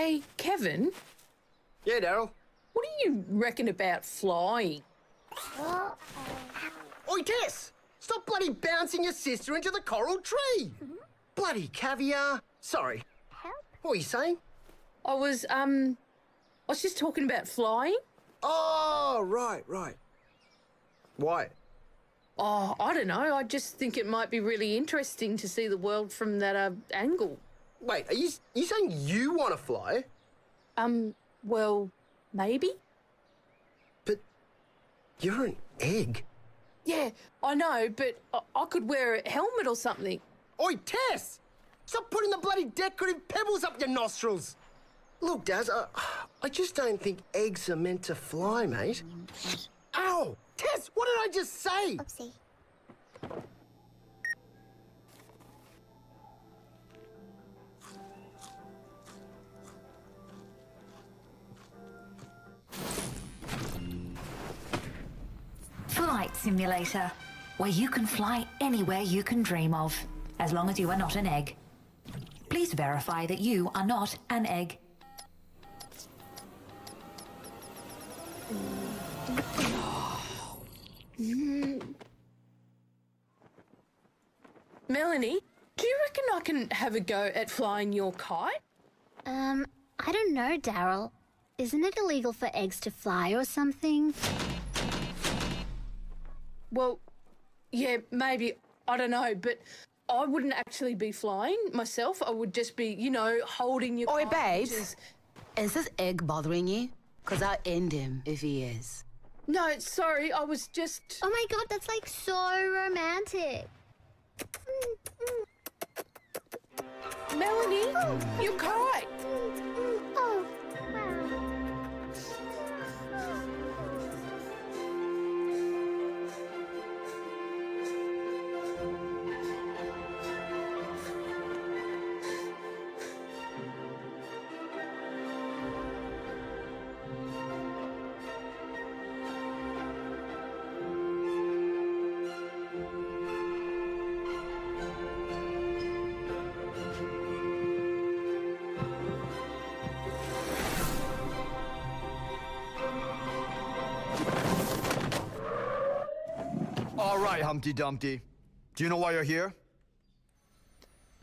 Hey, Kevin, Yeah, Daryl. what do you reckon about flying? Oi, Tess! Stop bloody bouncing your sister into the coral tree! Bloody caviar. Sorry. What were you saying? I was just talking about flying. Oh, right. Why? Oh, I don't know. I just think it might be really interesting to see the world from that angle. Wait, are you saying you want to fly? Well, maybe? But you're an egg. Yeah, I know, but I could wear a helmet or something. Oi, Tess! Stop putting the bloody decorative pebbles up your nostrils! Look, Daz, I just don't think eggs are meant to fly, mate. Ow! Tess, what did I just say? Oopsie. Flight simulator, where you can fly anywhere you can dream of, as long as you are not an egg. Please verify that you are not an egg. Melanie, do you reckon I can have a go at flying your kite? I don't know, Daryl. Isn't it illegal for eggs to fly or something? Well, yeah, maybe. I don't know, but I wouldn't actually be flying myself. I would just be, holding your Oi, kite, babes. which is- Is this egg bothering you? Because I'll end him if he is. No, sorry, I was just... Oh my god, that's like so romantic. Melanie, your kite! Oh, wow. All right, Humpty Dumpty. Do you know why you're here?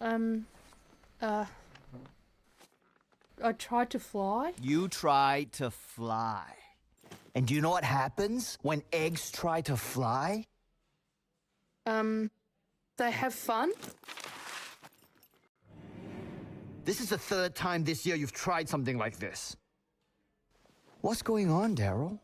I tried to fly. You try to fly. And do you know what happens when eggs try to fly? They have fun. This is the third time this year you've tried something like this. What's going on, Daryl?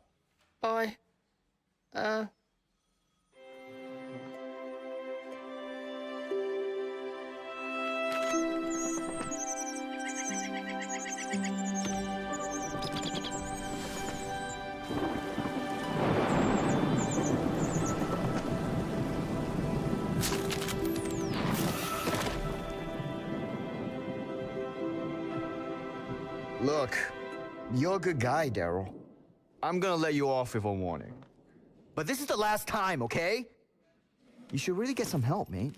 Look, you're a good guy, Daryl. I'm gonna let you off with a warning. But this is the last time, okay? You should really get some help, mate.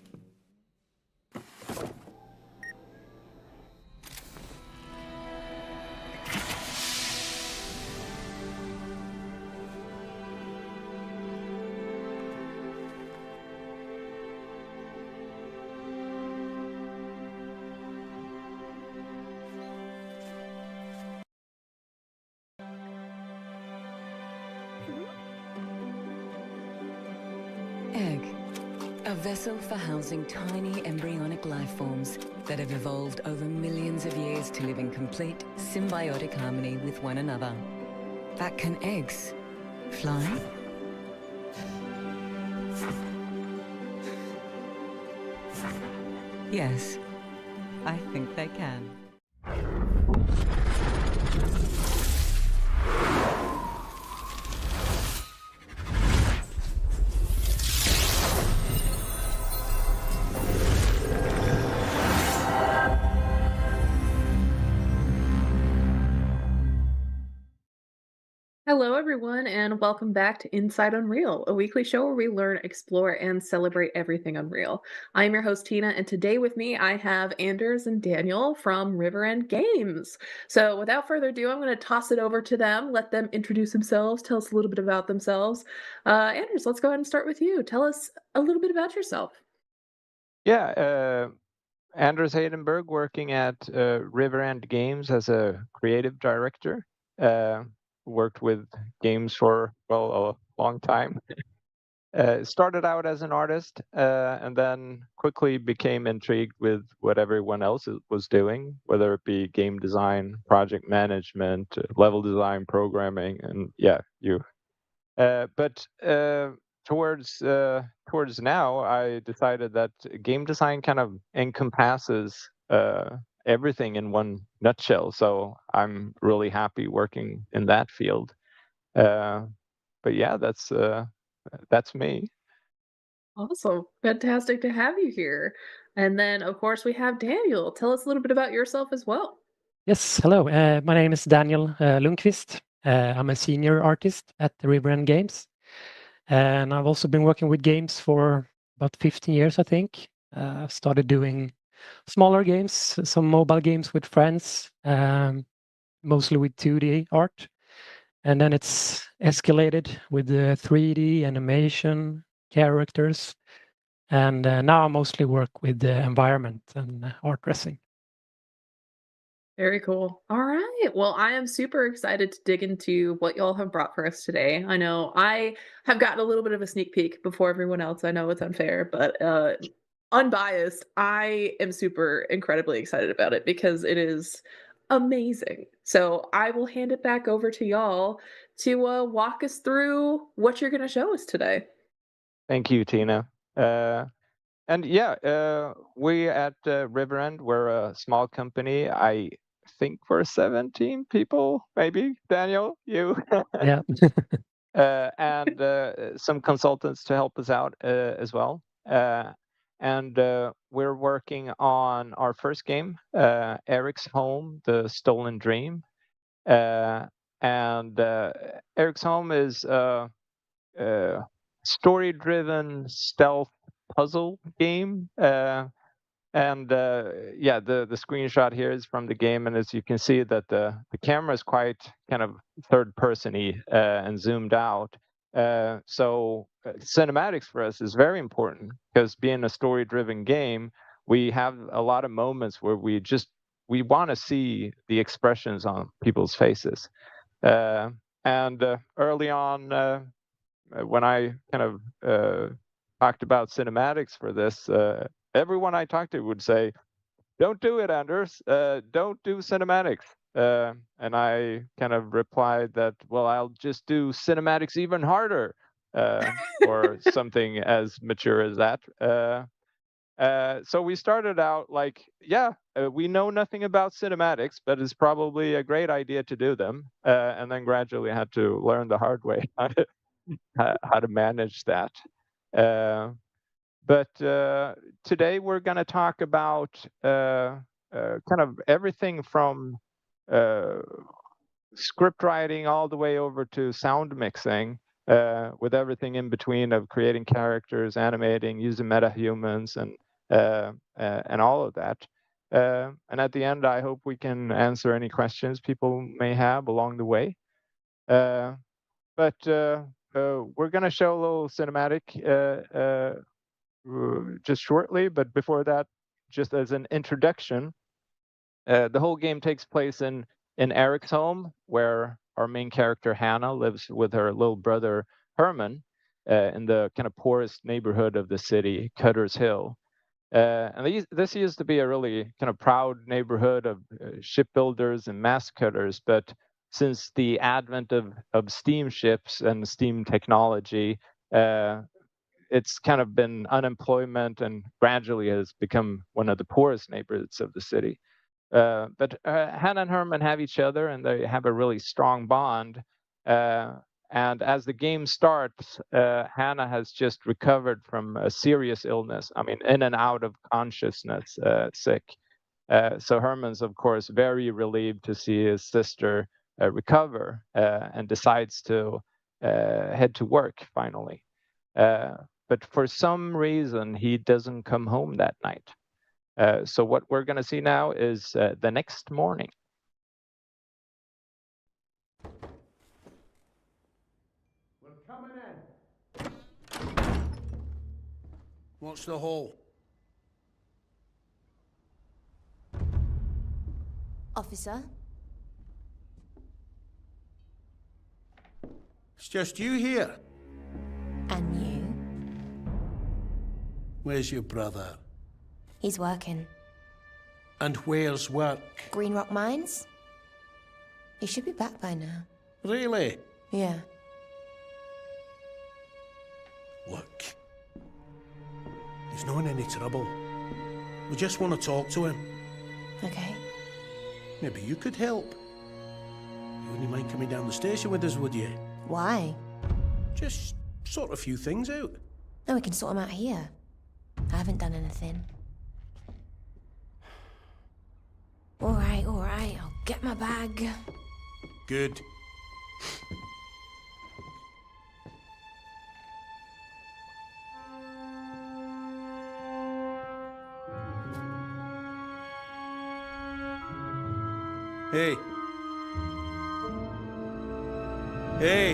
Egg. A vessel for housing tiny embryonic life forms that have evolved over millions of years to live in complete symbiotic harmony with one another. But can eggs fly? Yes, I think they can. Hello, everyone, and welcome back to Inside Unreal, a weekly show where we learn, explore, and celebrate everything Unreal. I'm your host, Tina, and today with me I have Anders and Daniel from Riverend Games. So, without further ado, I'm going to toss it over to them, let them introduce themselves, tell us a little bit about themselves. Anders, let's go ahead and start with you. Tell us a little bit about yourself. Yeah, Anders Hejdenberg, working at Riverend Games as a creative director. Worked with games for, well, a long time. Started out as an artist and then quickly became intrigued with what everyone else was doing, whether it be game design, project management, level design, programming, and yeah, you. But towards now, I decided that game design kind of encompasses everything in one nutshell. So I'm really happy working in that field. But yeah, that's me. Awesome. Fantastic to have you here. And then, of course, we have Daniel. Tell us a little bit about yourself as well. Yes, hello. My name is Daniel Lundkvist. I'm a senior artist at the Riverend Games, and I've also been working with games for about 15 years, I think. I've started doing smaller games, some mobile games with friends, mostly with 2D art, and then it's escalated with the 3D animation, characters, and now I mostly work with the environment and art dressing. Very cool. All right. Well, I am super excited to dig into what y'all have brought for us today. I know I have gotten a little bit of a sneak peek before everyone else. I know it's unfair, but unbiased, I am super incredibly excited about it because it is amazing. So I will hand it back over to y'all to walk us through what you're going to show us today. Thank you, Tina. And yeah, we at Riverend, we're a small company. I think we're 17 people, maybe. Daniel, you? Yeah. And some consultants to help us out as well. And we're working on our first game, Eriksholm, The Stolen Dream. And Eriksholm is a story-driven stealth puzzle game. And yeah, the screenshot here is from the game, and as you can see that the camera is quite kind of third person-y and zoomed out. So cinematics for us is very important because being a story-driven game, we have a lot of moments where we want to see the expressions on people's faces. And early on, when I kind of talked about cinematics for this, everyone I talked to would say, "Don't do it, Anders. Don't do cinematics." And I kind of replied that, well, I'll just do cinematics even harder, or something as mature as that. So we started out like, yeah, we know nothing about cinematics, but it's probably a great idea to do them. And then gradually had to learn the hard way how to manage that. But today we're going to talk about kind of everything from script writing all the way over to sound mixing, with everything in between of creating characters, animating, using metahumans, and all of that. And at the end, I hope we can answer any questions people may have along the way. But we're going to show a little cinematic just shortly. But before that, just as an introduction, the whole game takes place in Eriksholm, where our main character Hanna lives with her little brother Herman, in the kind of poorest neighborhood of the city, Cutter's Hill. And this used to be a really kind of proud neighborhood of shipbuilders and mast cutters, but since the advent of steamships and steam technology, it's kind of been unemployment and gradually has become one of the poorest neighborhoods of the city. But Hanna and Herman have each other, and they have a really strong bond. And as the game starts, Hanna has just recovered from a serious illness. I mean, in and out of consciousness, sick. So Herman's, of course, very relieved to see his sister recover and decides to head to work finally. But for some reason, he doesn't come home that night. So what we're going to see now is the next morning. We're coming in. What's the hole? Officer? It's just you here. And you? Where's your brother? He's working. And where's work? Green Rock Mines? He should be back by now. Really? Yeah. Look. He's not in any trouble. We just want to talk to him. Okay. Maybe you could help. You wouldn't mind coming down the station with us, would you? Why? Just sort a few things out. No, we can sort him out here. I haven't done anything. All right, I'll get my bag. Good. Hey. Hey.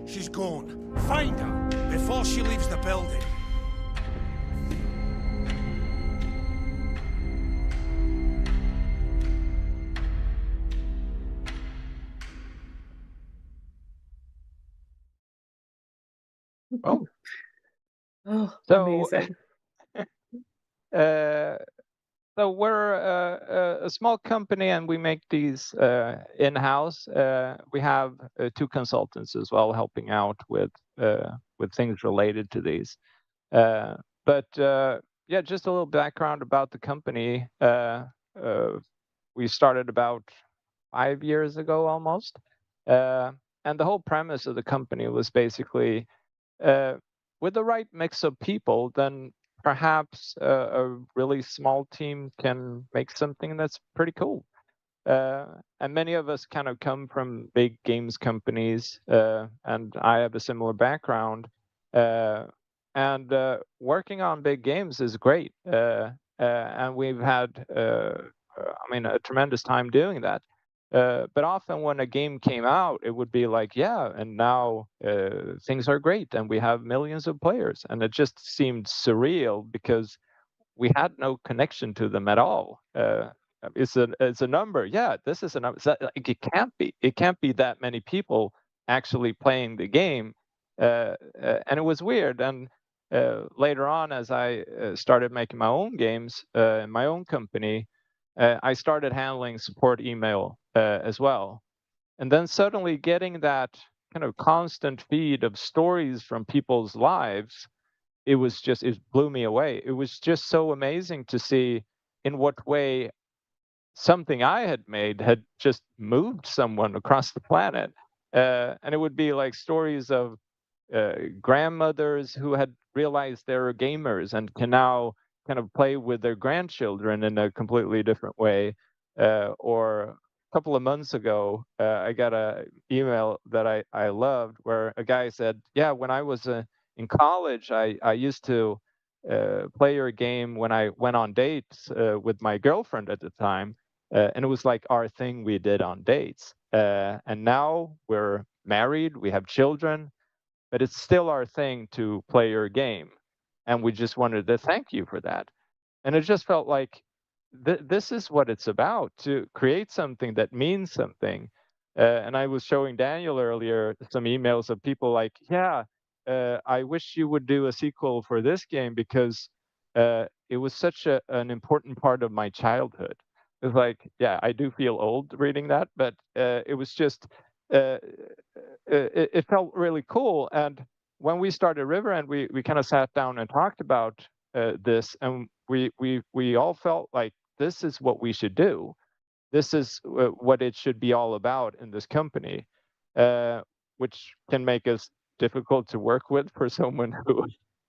She's gone. Find her before she leaves the building. Oh. Oh, So, amazing. So we're a small company, and we make these in-house. We have 2 consultants as well, helping out with things related to these. Yeah, just a little background about the company. We started about 5 years ago almost, and the whole premise of the company was basically with the right mix of people, then perhaps a really small team can make something that's pretty cool. And many of us kind of come from big games companies, and I have a similar background. And working on big games is great, and we've had, a tremendous time doing that. But often when a game came out, it would be like, yeah, and now things are great, and we have millions of players, and it just seemed surreal because we had no connection to them at all. It's a number. Yeah, this is a number. Like, it can't be that many people actually playing the game, and it was weird. And later on, as I started making my own games in my own company, I started handling support email as well. And then suddenly getting that kind of constant feed of stories from people's lives, it blew me away. It was just so amazing to see in what way something I had made had just moved someone across the planet. And it would be like stories of grandmothers who had realized they were gamers and can now kind of play with their grandchildren in a completely different way. Or a couple of months ago, I got an email that I loved where a guy said, yeah, when I was in college, I used to play your game when I went on dates with my girlfriend at the time. And it was like our thing we did on dates. And now we're married, we have children, but it's still our thing to play your game. And we just wanted to thank you for that. And it just felt like this is what it's about, to create something that means something. And I was showing Daniel earlier some emails of people like, yeah, I wish you would do a sequel for this game because it was such an important part of my childhood. It's like, yeah, I do feel old reading that, but it was just, it felt really cool. And when we started Riverend, we kind of sat down and talked about this, and we all felt like this is what we should do. This is what it should be all about in this company, which can make us difficult to work with for someone who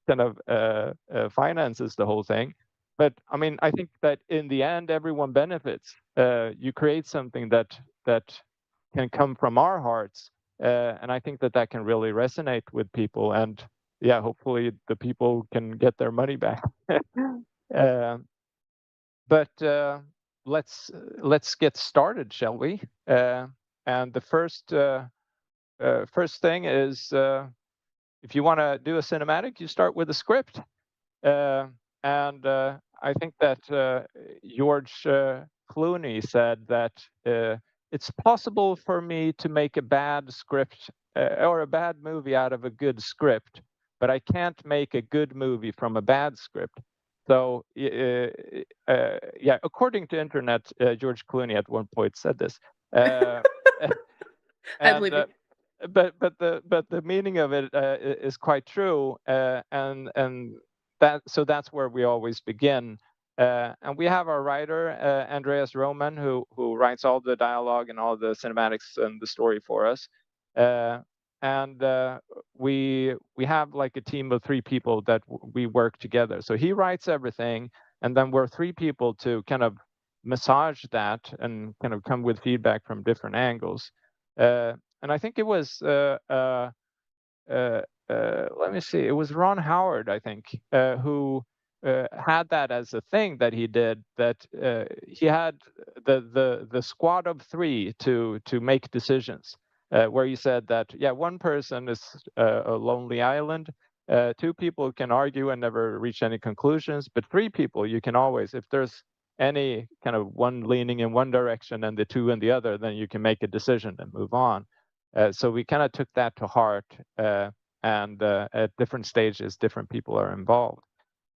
kind of finances the whole thing. But I mean, I think that in the end, everyone benefits. You create something that can come from our hearts, and I think that can really resonate with people. And yeah, hopefully the people can get their money back. But let's get started, shall we? And the first thing is, if you want to do a cinematic, you start with a script. And I think that George Clooney said that it's possible for me to make a bad script or a bad movie out of a good script, but I can't make a good movie from a bad script. So yeah, according to internet, George Clooney at one point said this. I believe it. But the meaning of it is quite true, and that's where we always begin. And we have our writer Andreas Roman, who writes all the dialogue and all the cinematics and the story for us. And we have like a team of 3 people that we work together. So he writes everything, and then we're 3 people to kind of massage that and kind of come with feedback from different angles. And I think it was let me see, it was Ron Howard, I think, who had that as a thing that he did, that he had the squad of 3 to make decisions, where he said that, yeah, 1 person is a lonely island, 2 people can argue and never reach any conclusions, but 3 people you can always, if there's any kind of one leaning in one direction and the 2 in the other, then you can make a decision and move on. So we kind of took that to heart, and at different stages, different people are involved.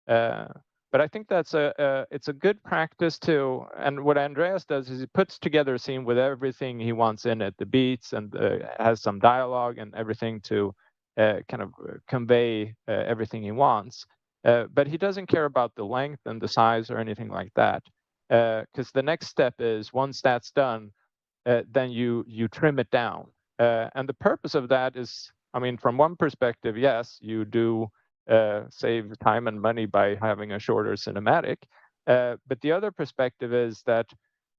But I think that's it's a good practice too. And what Andreas does is he puts together a scene with everything he wants in it, the beats, and has some dialogue and everything to kind of convey everything he wants. But he doesn't care about the length and the size or anything like that, because the next step is, once that's done, then you trim it down. And the purpose of that is, I mean, from one perspective, yes, you do save time and money by having a shorter cinematic. But the other perspective is that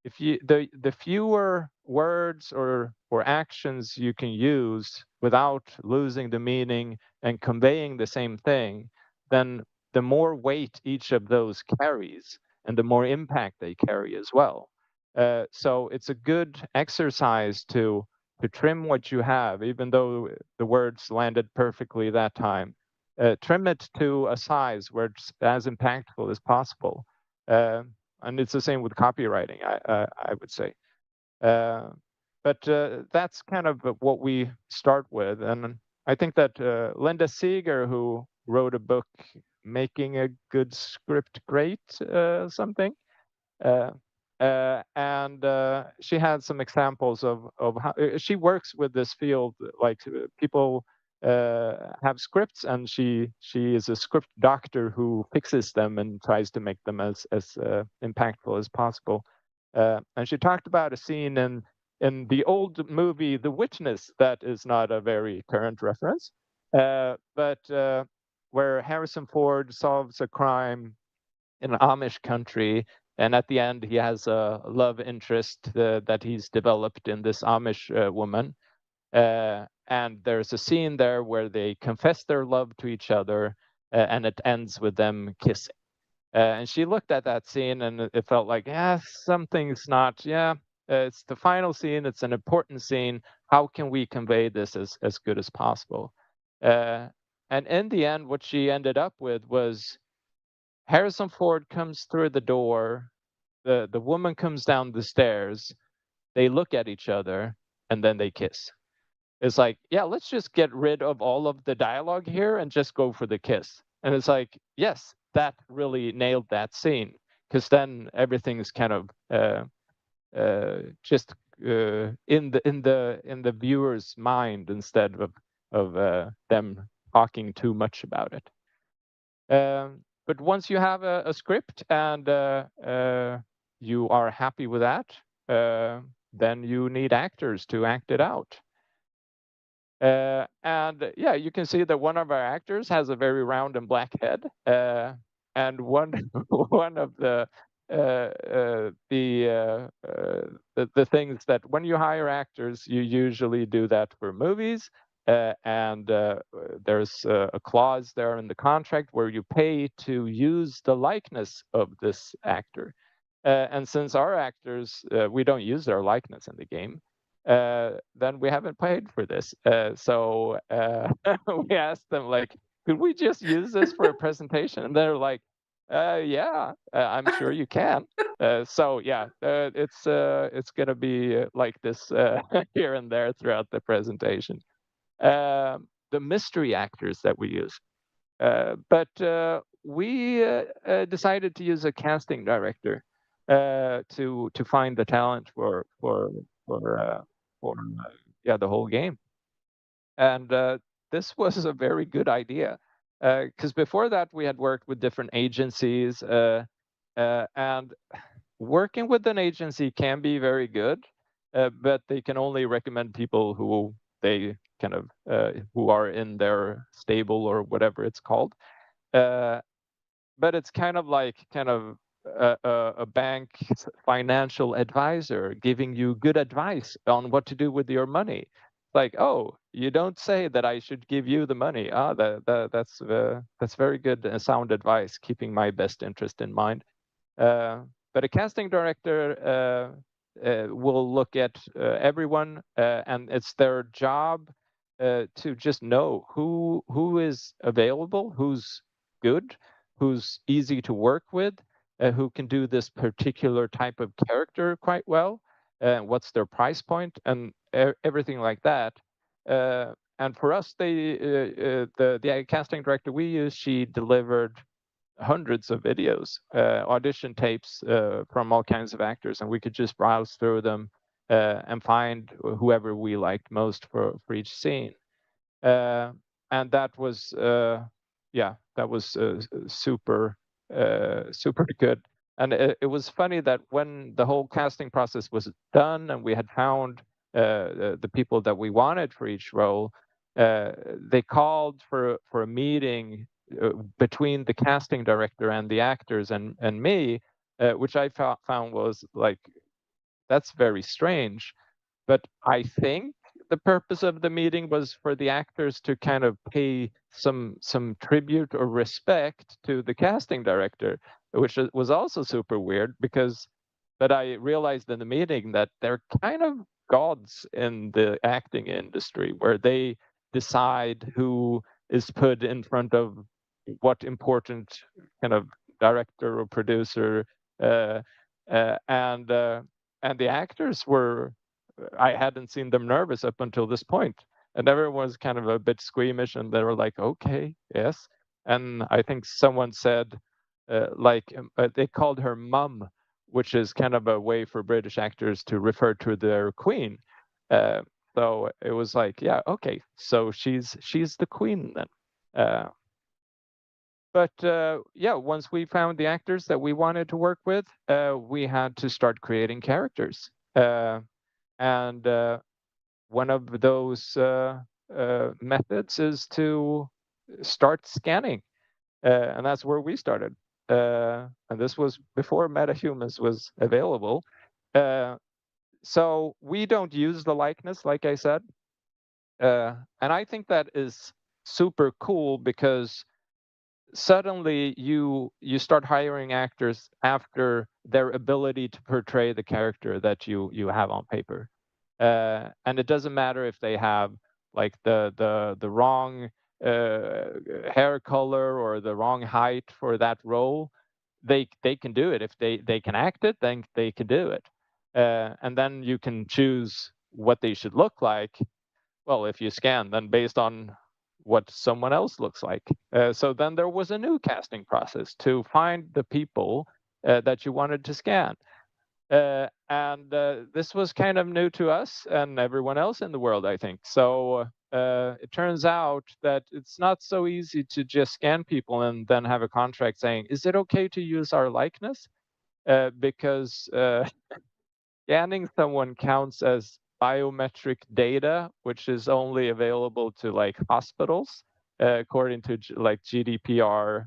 if the fewer words or actions you can use without losing the meaning and conveying the same thing, then the more weight each of those carries and the more impact they carry as well. So it's a good exercise to trim what you have, even though the words landed perfectly that time. Trim it to a size where it's as impactful as possible. And it's the same with copywriting, I would say. But that's kind of what we start with. And I think that Linda Seeger, who wrote a book, Making a Good Script Great, something, and she had some examples of how she works with this field. Like, people have scripts, and she is a script doctor who fixes them and tries to make them as impactful as possible. And she talked about a scene in the old movie The Witness that is not a very current reference, but where Harrison Ford solves a crime in an Amish country, and at the end he has a love interest that he's developed in this Amish woman. And there's a scene there where they confess their love to each other, and it ends with them kissing. And she looked at that scene, and it felt like, something's not, it's the final scene, it's an important scene. How can we convey this as good as possible? And in the end, what she ended up with was Harrison Ford comes through the door, the woman comes down the stairs, they look at each other, and then they kiss. It's like, let's just get rid of all of the dialogue here and just go for the kiss. And it's like, yes, that really nailed that scene, because then everything is kind of just in the viewer's mind instead of them talking too much about it. But once you have a script and you are happy with that, then you need actors to act it out. And yeah, you can see that one of our actors has a very round and black head, and one one of the things that when you hire actors, you usually do that for movies, and there's a clause there in the contract where you pay to use the likeness of this actor. And since our actors, we don't use their likeness in the game, then we haven't paid for this. So we asked them, like, could we just use this for a presentation? And they're like, yeah, I'm sure you can. So yeah, it's gonna be like this here and there throughout the presentation. The mystery actors that we use, but we decided to use a casting director to find the talent for yeah, the whole game. And this was a very good idea, because before that we had worked with different agencies, and working with an agency can be very good, but they can only recommend people who they kind of who are in their stable or whatever it's called. But it's kind of like a bank financial advisor giving you good advice on what to do with your money. Like, oh, you don't say that I should give you the money. That's very good and sound advice, keeping my best interest in mind. But a casting director will look at everyone, and it's their job to just know who is available, who's good, who's easy to work with, who can do this particular type of character quite well, what's their price point, and everything like that. And for us, the casting director we use, she delivered hundreds of videos, audition tapes from all kinds of actors, and we could just browse through them and find whoever we liked most for each scene. And that was super super good. And it was funny that when the whole casting process was done and we had found the people that we wanted for each role, they called for a meeting between the casting director and the actors and me, which I found was like, that's very strange. But I think the purpose of the meeting was for the actors to kind of pay some tribute or respect to the casting director, which was also super weird but I realized in the meeting that they're kind of gods in the acting industry, where they decide who is put in front of what important kind of director or producer, and the actors were, I hadn't seen them nervous up until this point, and everyone was kind of a bit squeamish, and they were like, okay, yes. And I think someone said they called her mum, which is kind of a way for British actors to refer to their queen. So it was like, yeah, okay, so she's the queen then. But yeah, once we found the actors that we wanted to work with, we had to start creating characters. And one of those methods is to start scanning. And that's where we started. And this was before MetaHumans was available. So we don't use the likeness, like I said. And I think that is super cool, because suddenly you start hiring actors after their ability to portray the character that you have on paper. And it doesn't matter if they have like the wrong hair color or the wrong height for that role. They can do it. If they can act it, then they can do it. And then you can choose what they should look like. Well, if you scan, then based on what someone else looks like. So then there was a new casting process to find the people that you wanted to scan. And this was kind of new to us and everyone else in the world, I think. So it turns out that it's not so easy to just scan people and then have a contract saying, is it okay to use our likeness? Because scanning someone counts as biometric data, which is only available to like hospitals, according to like GDPR.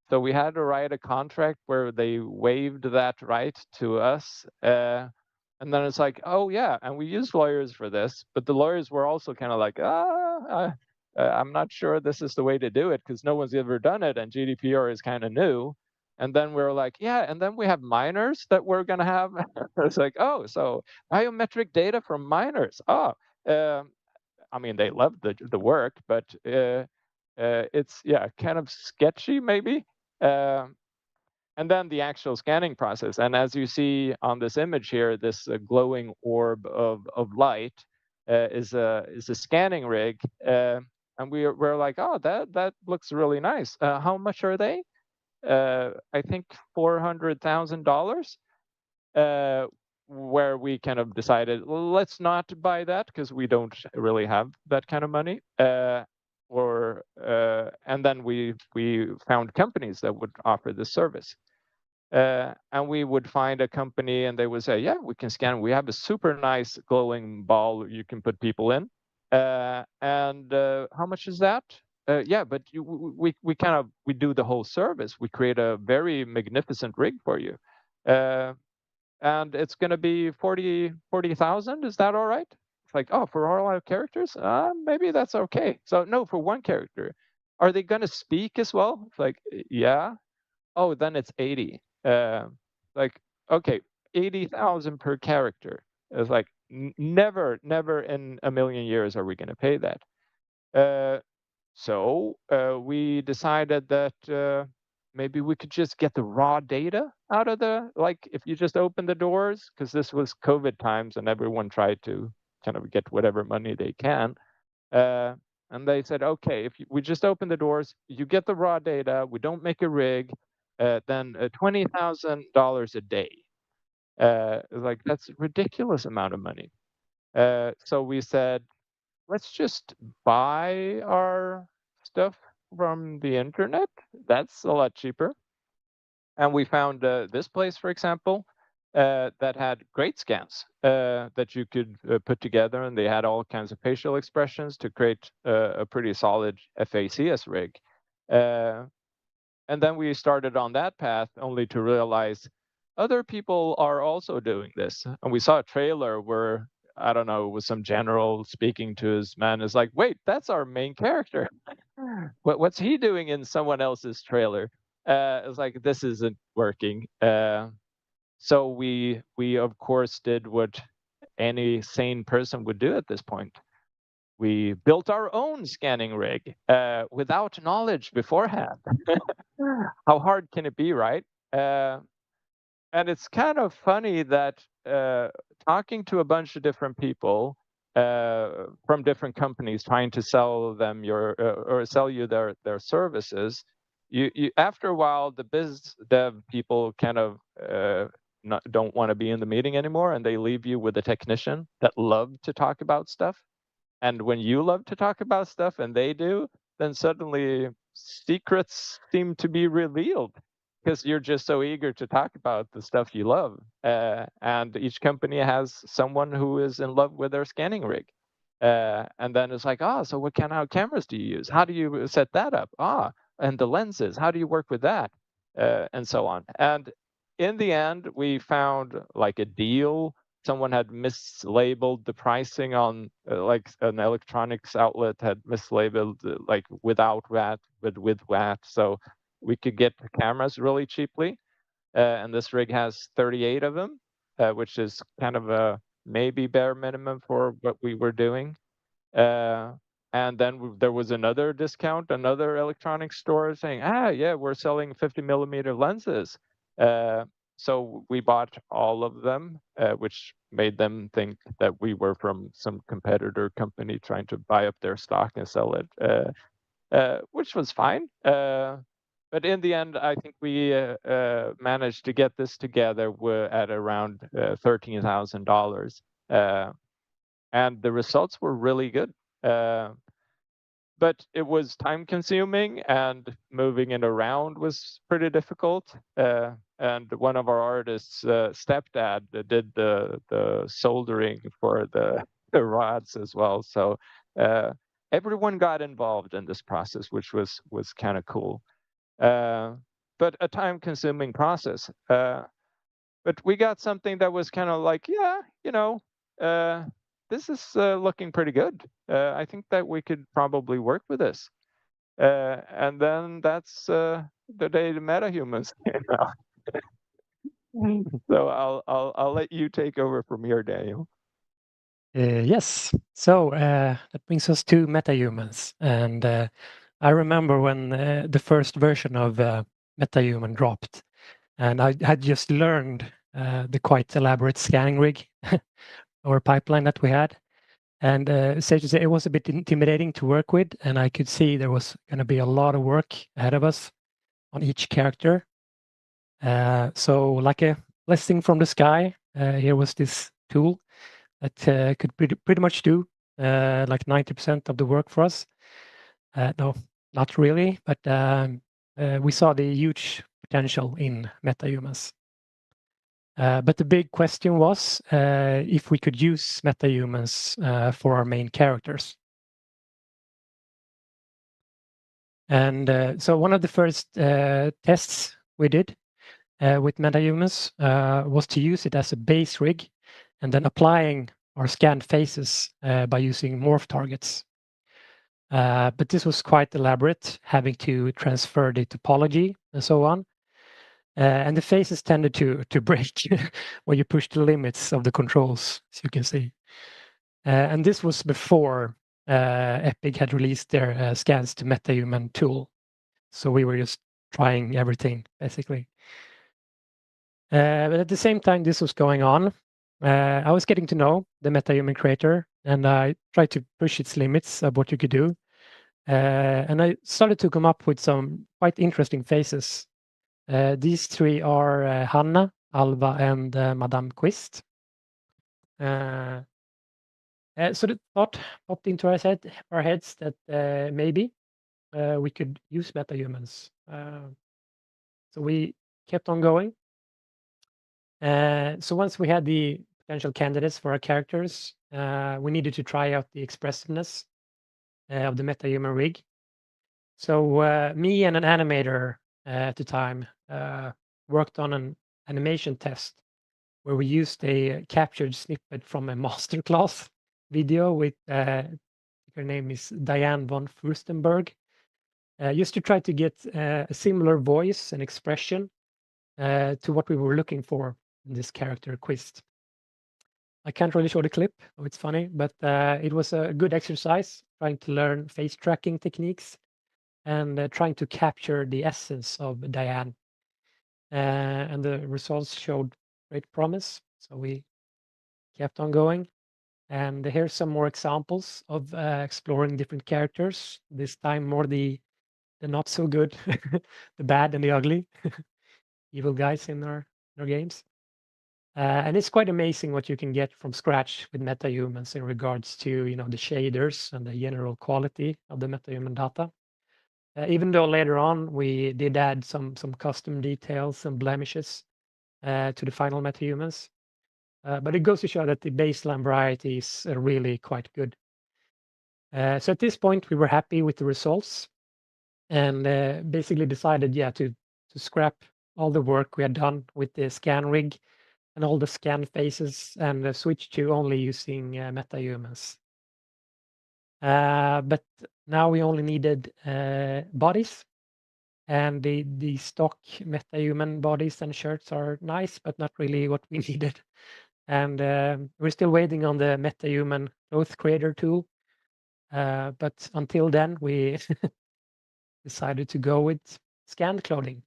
So we had to write a contract where they waived that right to us. And then it's like, oh yeah, and we use lawyers for this, but the lawyers were also kind of like, I'm not sure this is the way to do it because no one's ever done it, and GDPR is kind of new. And then we were like, yeah, and then we have minors that we're gonna have. It's like, oh, so biometric data from minors. Oh, I mean, they love the work, but it's kind of sketchy maybe. And then the actual scanning process. And as you see on this image here, this glowing orb of light is a scanning rig. And we're like, oh, that looks really nice. How much are they? I think $400,000. Where we kind of decided, well, let's not buy that because we don't really have that kind of money. And then we found companies that would offer this service. And we would find a company and they would say, yeah, we can scan. We have a super nice glowing ball you can put people in. And how much is that? Yeah, but we do the whole service. We create a very magnificent rig for you. And it's going to be 40,000. Is that all right? It's like, oh, for all our characters? Maybe that's okay. So no, for one character. Are they going to speak as well? It's like, yeah. Oh, then it's 80. Like, okay, 80,000 per character. It's like, never in a million years are we going to pay that. So we decided that maybe we could just get the raw data out of like if you just open the doors, because this was COVID times and everyone tried to kind of get whatever money they can. And they said, okay, if we just open the doors, you get the raw data, we don't make a rig, then $20,000 a day. Like, that's a ridiculous amount of money. So we said, let's just buy our stuff from the internet. That's a lot cheaper. And we found this place, for example, that had great scans that you could put together, and they had all kinds of facial expressions to create a pretty solid FACS rig. And then we started on that path only to realize other people are also doing this. And we saw a trailer where, I don't know, with some general speaking to his man is like, wait, that's our main character. What's he doing in someone else's trailer? It's like, this isn't working. So we of course did what any sane person would do at this point. We built our own scanning rig without knowledge beforehand. How hard can it be, right? And it's kind of funny that talking to a bunch of different people from different companies trying to sell them or sell you their services, you after a while the biz dev people kind of don't want to be in the meeting anymore, and they leave you with a technician that love to talk about stuff. And when you love to talk about stuff and they do, then suddenly secrets seem to be revealed because you're just so eager to talk about the stuff you love. And each company has someone who is in love with their scanning rig. And then it's like, so what kind of cameras do you use? How do you set that up? And the lenses, how do you work with that? And so on. And in the end, we found like a deal. Someone had mislabeled the pricing on like an electronics outlet had mislabeled like without VAT, but with VAT. So we could get the cameras really cheaply. And this rig has 38 of them, which is kind of a maybe bare minimum for what we were doing. And then there was another discount, another electronics store saying, yeah, we're selling 50mm lenses. So we bought all of them, which made them think that we were from some competitor company trying to buy up their stock and sell it, which was fine. But in the end, I think we managed to get this together at around $13,000. And the results were really good. but it was time consuming, and moving it around was pretty difficult. And one of our artists, stepdad, did the soldering for the rods as well. So everyone got involved in this process, which was kind of cool. But a time consuming process. But we got something that was kind of like, yeah, this is looking pretty good. I think that we could probably work with this. And then that's the day the Metahumans came out. So I'll let you take over from here, Daniel. Yes. So that brings us to MetaHumans, and I remember when the first version of MetaHuman dropped, and I had just learned the quite elaborate scanning rig or pipeline that we had, and safe to say it was a bit intimidating to work with, and I could see there was going to be a lot of work ahead of us on each character. So, like a blessing from the sky, here was this tool that could pretty much do like 90% of the work for us. No, not really, but we saw the huge potential in MetaHumans. But the big question was if we could use MetaHumans for our main characters. And so one of the first tests we did with MetaHumans was to use it as a base rig and then applying our scanned faces by using morph targets. But this was quite elaborate, having to transfer the topology and so on. And the faces tended to break when you push the limits of the controls, as you can see. And this was before Epic had released their scans to MetaHuman tool. So we were just trying everything, basically. But at the same time this was going on, I was getting to know the MetaHuman creator, and I tried to push its limits of what you could do. And I started to come up with some quite interesting faces. These three are Hanna, Alva, and Madame Quist. So the thought popped into our heads that maybe we could use MetaHumans. So we kept on going. So once we had the potential candidates for our characters, we needed to try out the expressiveness of the MetaHuman rig. So me and an animator at the time worked on an animation test where we used a captured snippet from a masterclass video with her name is Diane von Furstenberg, just to try to get a similar voice and expression to what we were looking for in this character Quist. I can't really show the clip, oh, it's funny, but it was a good exercise trying to learn face tracking techniques and trying to capture the essence of Diane. And the results showed great promise, so we kept on going. And here's some more examples of exploring different characters, this time more the not so good, the bad and the ugly evil guys in our games. And it's quite amazing what you can get from scratch with MetaHumans in regards to the shaders and the general quality of the MetaHuman data. Even though later on we did add some custom details and blemishes to the final MetaHumans, but it goes to show that the baseline variety is really quite good. So at this point we were happy with the results, and basically decided, to scrap all the work we had done with the scan rig and all the scan faces and switch to only using MetaHumans. But now we only needed bodies, and the stock MetaHuman bodies and shirts are nice, but not really what we needed. And we're still waiting on the MetaHuman cloth creator tool. But until then, we decided to go with scanned clothing.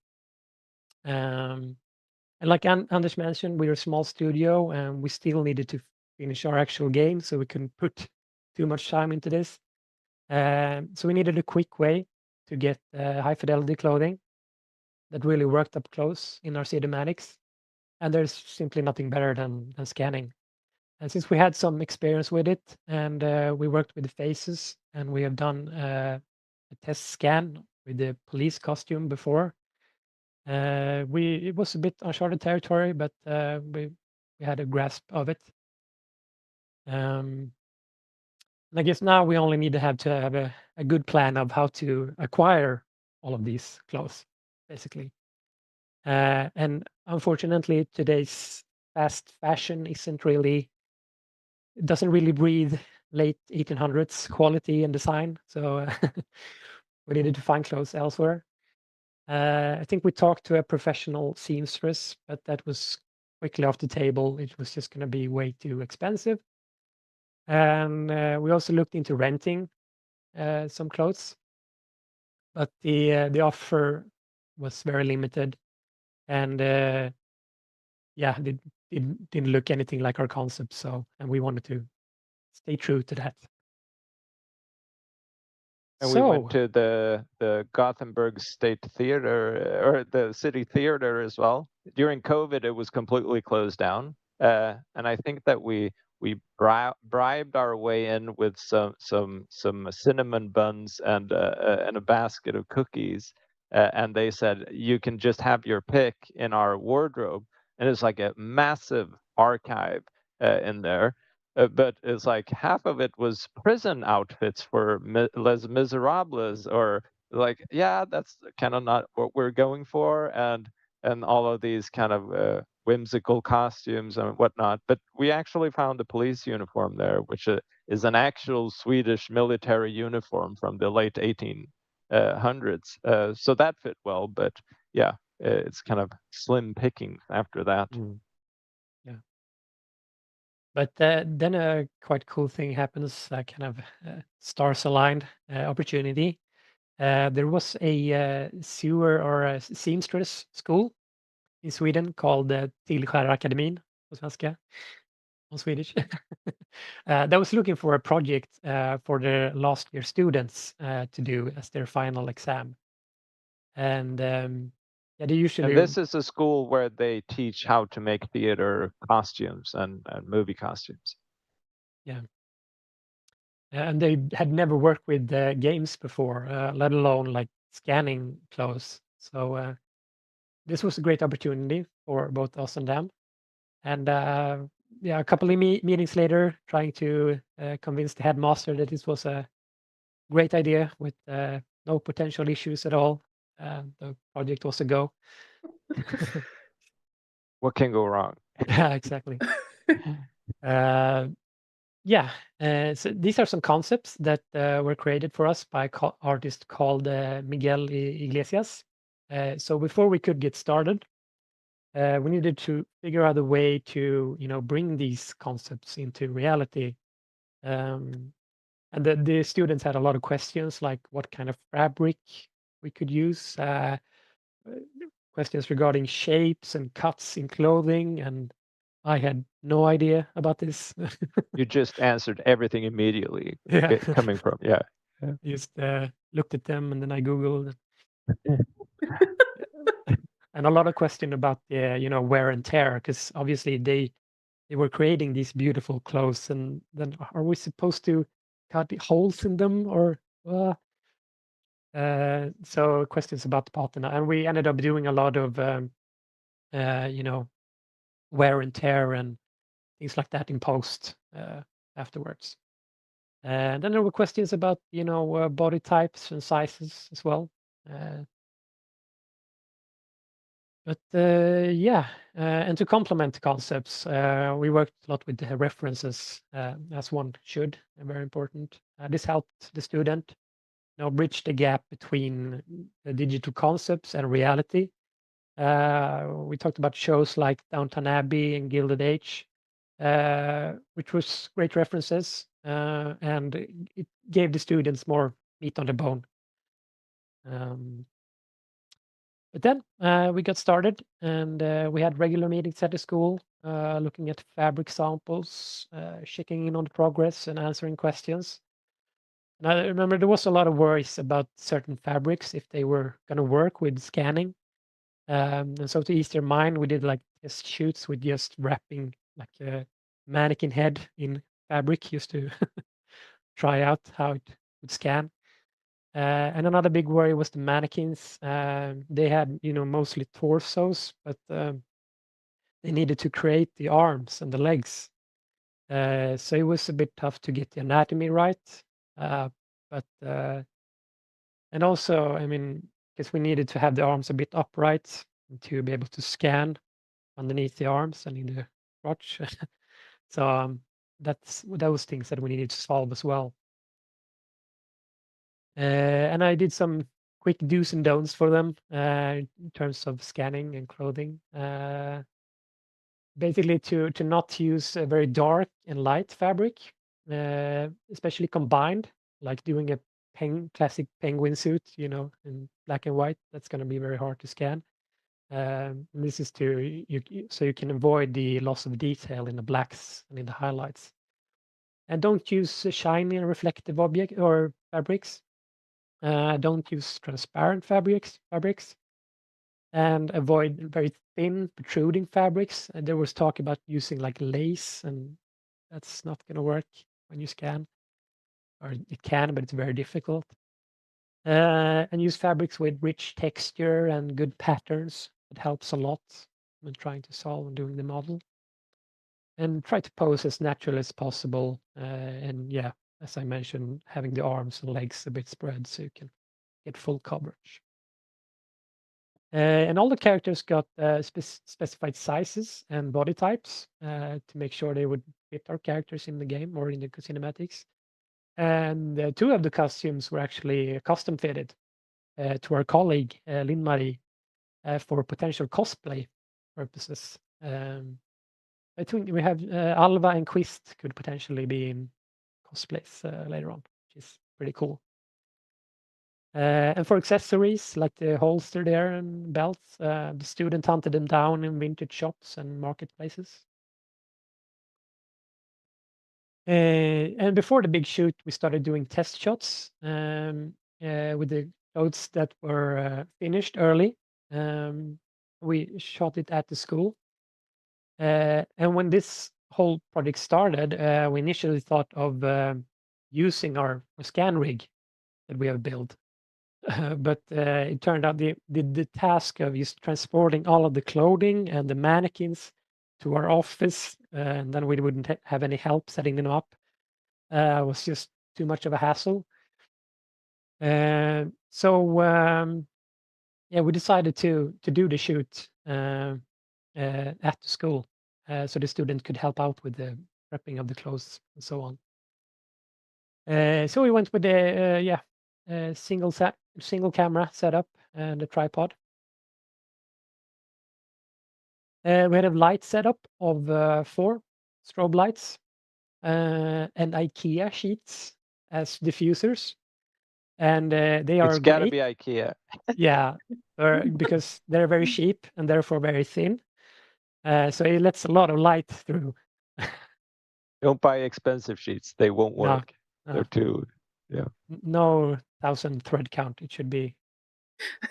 And like Anders mentioned, we're a small studio, and we still needed to finish our actual game, so we couldn't put too much time into this. So we needed a quick way to get high fidelity clothing that really worked up close in our cinematics. And there's simply nothing better than scanning. And since we had some experience with it, and we worked with the faces, and we have done test scan with the police costume before. It was a bit uncharted territory, but we had a grasp of it. And I guess now we only need to have a good plan of how to acquire all of these clothes, basically. And unfortunately, today's fast fashion doesn't really breathe late 1800s quality and design. So we needed to find clothes elsewhere. I think we talked to a professional seamstress, but that was quickly off the table. It was just going to be way too expensive. And we also looked into renting some clothes, but the offer was very limited, and yeah, it didn't look anything like our concept. And we wanted to stay true to that. And we went to the Gothenburg State Theater or the City Theater as well. During COVID, it was completely closed down, and I think that we bribed our way in with some cinnamon buns and a basket of cookies, and they said you can just have your pick in our wardrobe, and it's like a massive archive in there. But it's like half of it was prison outfits for Les Miserables, or like, yeah, that's kind of not what we're going for, and all of these kind of whimsical costumes and whatnot. But we actually found a police uniform there, which is an actual Swedish military uniform from the late 1800s. So that fit well, but yeah, it's kind of slim pickings after that. Yeah. But then a quite cool thing happens, kind of stars aligned opportunity. There was a sewer or a seamstress school in Sweden called Tillskärakademin på svenska, on Swedish. That was looking for a project for their last year students to do as their final exam. And yeah, they usually. And this is a school where they teach how to make theater costumes and movie costumes. Yeah. And they had never worked with games before, let alone like scanning clothes. So this was a great opportunity for both us and them. And yeah, a couple of meetings later, trying to convince the headmaster that this was a great idea with no potential issues at all. The project was a go. What can go wrong? Yeah, exactly. Yeah, so these are some concepts that were created for us by artist called Miguel Iglesias. So before we could get started, we needed to figure out a way to, bring these concepts into reality. And the students had a lot of questions, like what kind of fabric we could use, questions regarding shapes and cuts in clothing, and I had no idea about this. You just answered everything immediately. Yeah. Coming from, yeah. Just looked at them, and then I Googled. And a lot of question about wear and tear, because obviously they were creating these beautiful clothes, and then are we supposed to cut the holes in them, or so questions about the patina, and we ended up doing a lot of wear and tear and things like that in post afterwards. And then there were questions about body types and sizes as well. But yeah, and to complement the concepts, we worked a lot with the references, as one should, and very important. This helped the student, bridge the gap between the digital concepts and reality. We talked about shows like Downton Abbey and Gilded Age, which was great references, and it gave the students more meat on the bone. But then we got started, and we had regular meetings at the school, looking at fabric samples, checking in on the progress, and answering questions. And I remember there was a lot of worries about certain fabrics if they were going to work with scanning. And so to ease their mind, we did like test shoots with just wrapping like a mannequin head in fabric, just to try out how it would scan. And another big worry was the mannequins. They had, mostly torsos, but they needed to create the arms and the legs. So it was a bit tough to get the anatomy right. But and also, I mean, because we needed to have the arms a bit upright to be able to scan underneath the arms and in the crotch. So that's those things that we needed to solve as well. And I did some quick do's and don'ts for them in terms of scanning and clothing. Basically, to not use a very dark and light fabric, especially combined, like doing a classic penguin suit, in black and white. That's going to be very hard to scan. This is so you can avoid the loss of detail in the blacks and in the highlights. And don't use shiny and reflective object or fabrics. Don't use transparent fabrics, and avoid very thin protruding fabrics. And there was talk about using like lace, and that's not going to work when you scan, or it can, but it's very difficult. And use fabrics with rich texture and good patterns. It helps a lot when trying to solve and doing the model. And try to pose as natural as possible. And yeah, as I mentioned, having the arms and legs a bit spread so you can get full coverage. And all the characters got specified sizes and body types to make sure they would fit our characters in the game or in the cinematics. And 2 of the costumes were actually custom fitted to our colleague, Lynn-Marie, for potential cosplay purposes. I think we have Alva and Quist could potentially be in cosplays later on, which is pretty cool. And for accessories like the holster there and belts, the student hunted them down in vintage shops and marketplaces. And before the big shoot, we started doing test shots with the clothes that were finished early. We shot it at the school. And when this whole project started, we initially thought of using our scan rig that we have built. But it turned out the task of just transporting all of the clothing and the mannequins to our office, and then we wouldn't have any help setting them up, was just too much of a hassle. So yeah, we decided to do the shoot at the school, so the student could help out with the prepping of the clothes and so on. So we went with the single camera setup and a tripod. We had a light setup of 4 strobe lights and IKEA sheets as diffusers, and they are It's got to great. be IKEA. Yeah, because they're very cheap and therefore very thin, so it lets a lot of light through. Don't buy expensive sheets; they won't No, work. no. They're too, yeah. No 1,000 thread count. It should be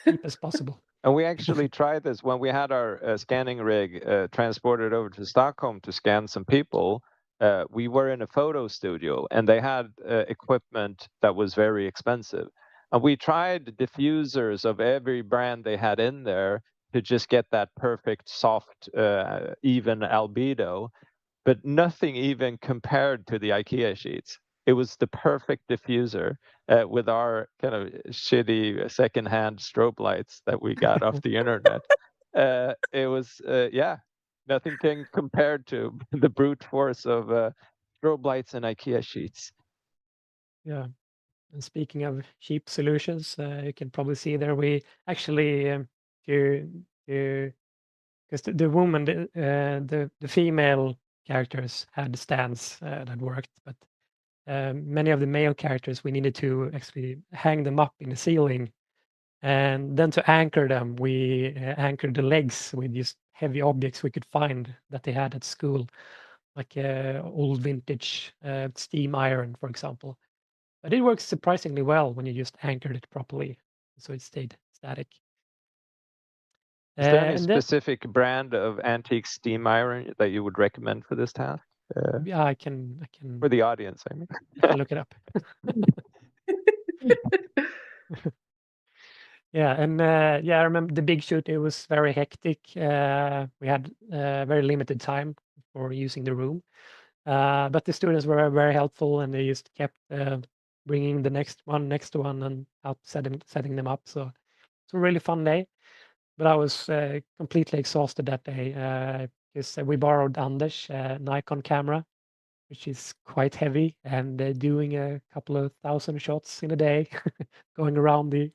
cheap as possible. And we actually tried this when we had our scanning rig transported over to Stockholm to scan some people. We were in a photo studio and they had equipment that was very expensive. And we tried diffusers of every brand they had in there to just get that perfect, soft, even albedo, but nothing even compared to the IKEA sheets. It was the perfect diffuser with our kind of shitty secondhand strobe lights that we got off the internet. It was, yeah, nothing can compare to the brute force of strobe lights and IKEA sheets. Yeah. And speaking of cheap solutions, you can probably see there we actually because the woman, the female characters had stands that worked, but many of the male characters we needed to actually hang them up in the ceiling, and then to anchor them, we anchored the legs with just heavy objects we could find that they had at school, like old vintage steam iron, for example. But it works surprisingly well when you just anchored it properly, so it stayed static. Is there any And then, specific brand of antique steam iron that you would recommend for this task? yeah, I can For the audience, I mean. I can look it up. Yeah, and I remember the big shoot. It was very hectic. We had very limited time for using the room, but the students were very helpful, and they just kept bringing the next one and out setting them up. So it's a really fun day. But I was completely exhausted that day because we borrowed Anders' Nikon camera, which is quite heavy, and doing a couple of thousand shots in a day, going around the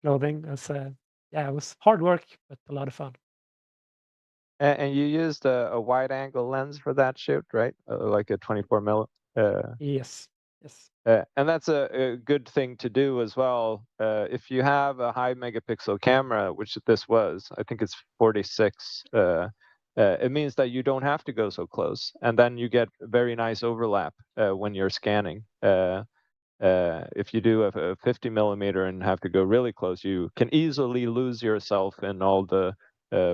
clothing. It was hard work, but a lot of fun. And you used a wide angle lens for that shoot, right? Like a 24 mil. Yes. And that's a good thing to do as well. If you have a high megapixel camera, which this was, I think it's 46, it means that you don't have to go so close. And then you get very nice overlap when you're scanning. If you do a 50 millimeter and have to go really close, you can easily lose yourself in all the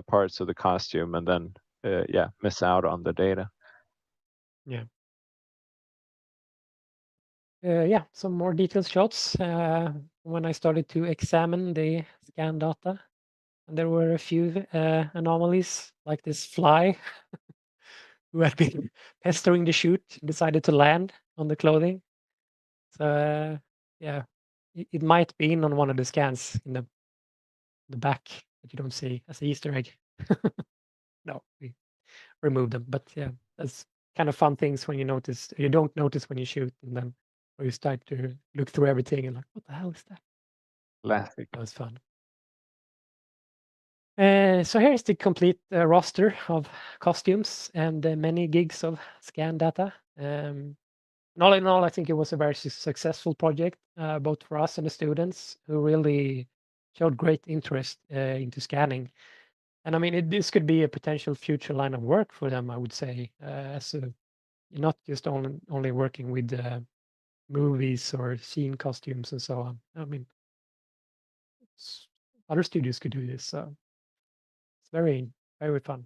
parts of the costume and then, miss out on the data. Yeah. Some more detailed shots when I started to examine the scan data. And there were a few anomalies, like this fly who had been pestering the shoot, decided to land on the clothing. So it might be in on one of the scans in the back that you don't see as an Easter egg. No, we removed them. But yeah, that's kind of fun things when you don't notice when you shoot, and then or you start to look through everything and like, what the hell is that? Classic. That was fun. So here's the complete roster of costumes and many gigs of scan data. And all in all, I think it was a very successful project, both for us and the students who really showed great interest into scanning. And I mean, this could be a potential future line of work for them, I would say, not just only working with movies or scene costumes and so on. I mean, other studios could do this, so it's very, very fun.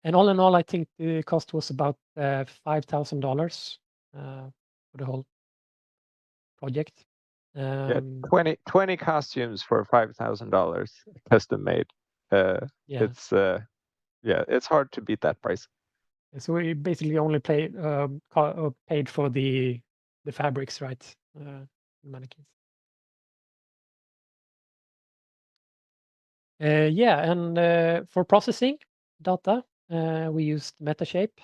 And all in all, I think the cost was about $5,000 for the whole project. Yeah, 20 costumes for $5,000 custom made. It's hard to beat that price. So we basically only paid for the fabrics, right? Mannequins. And for processing data, we used Metashape,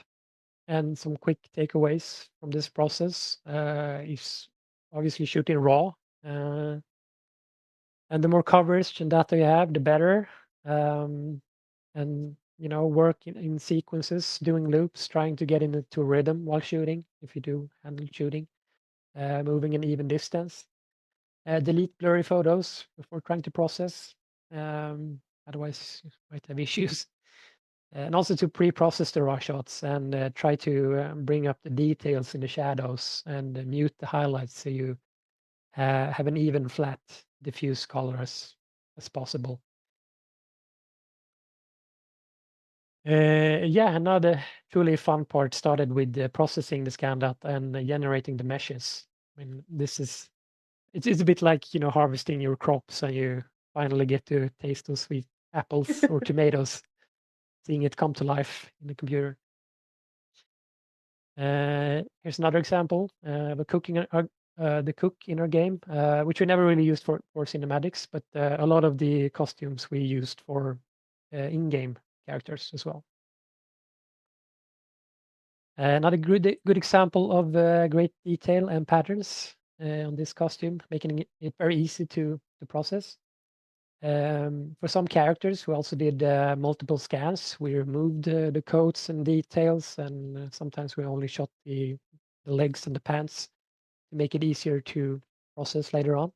and some quick takeaways from this process is obviously shooting raw, and the more coverage and data you have, the better. And work in sequences, doing loops, trying to get into a rhythm while shooting. If you do handle shooting, moving an even distance. Delete blurry photos before trying to process. Otherwise, you might have issues. And also to pre-process the raw shots and try to bring up the details in the shadows and mute the highlights so you have an even, flat, diffuse color as possible. Another truly fun part started with processing the scan data and generating the meshes. I mean, it's a bit like harvesting your crops, and you finally get to taste those sweet apples or tomatoes, seeing it come to life in the computer. Here's another example of the cook in our game, which we never really used for cinematics, but a lot of the costumes we used for in-game characters as well. Another good example of great detail and patterns on this costume, making it very easy to process. For some characters, we also did multiple scans. We removed the coats and details, and sometimes we only shot the legs and the pants to make it easier to process later on.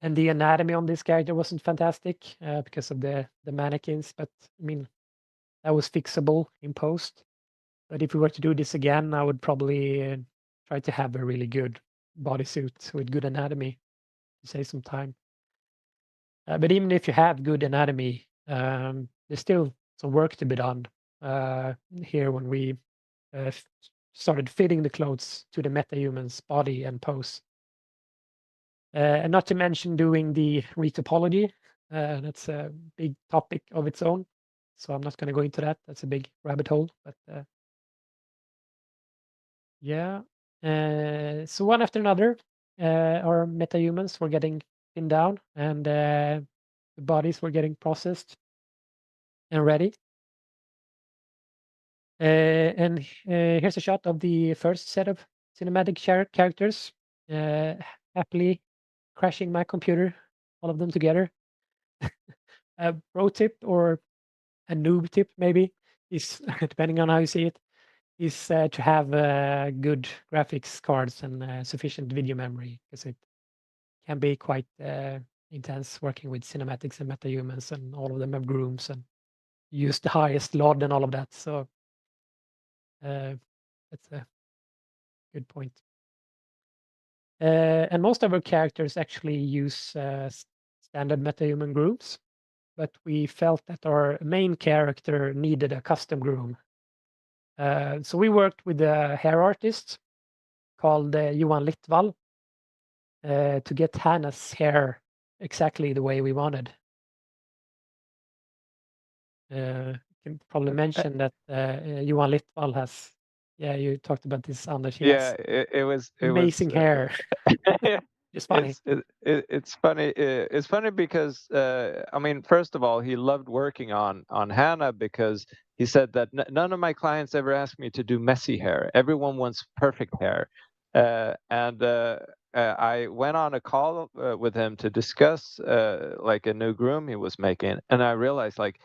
And the anatomy on this character wasn't fantastic because of the mannequins, but I mean, that was fixable in post. But if we were to do this again, I would probably try to have a really good bodysuit with good anatomy to save some time. But even if you have good anatomy, there's still some work to be done here when we started fitting the clothes to the MetaHuman's body and pose. And not to mention doing the retopology. That's a big topic of its own. So I'm not going to go into that. That's a big rabbit hole. But yeah. So one after another, our metahumans were getting pinned down, and the bodies were getting processed and ready. And here's a shot of the first set of cinematic characters, happily crashing my computer, all of them together. A pro tip or a noob tip maybe is, depending on how you see it, is to have good graphics cards and sufficient video memory, because it can be quite intense working with cinematics and metahumans, and all of them have grooms and use the highest LOD and all of that. So that's a good point. And most of our characters actually use standard metahuman grooms, but we felt that our main character needed a custom groom. So we worked with a hair artist called Johan Littwall to get Hanna's hair exactly the way we wanted. Can probably mention that Johan Littwall has, you talked about this, Anders. He has it was amazing hair. It's funny. It's funny. It's funny because I mean, first of all, he loved working on Hanna because he said that none of my clients ever ask me to do messy hair. Everyone wants perfect hair, and I went on a call with him to discuss like a new groom he was making, and I realized like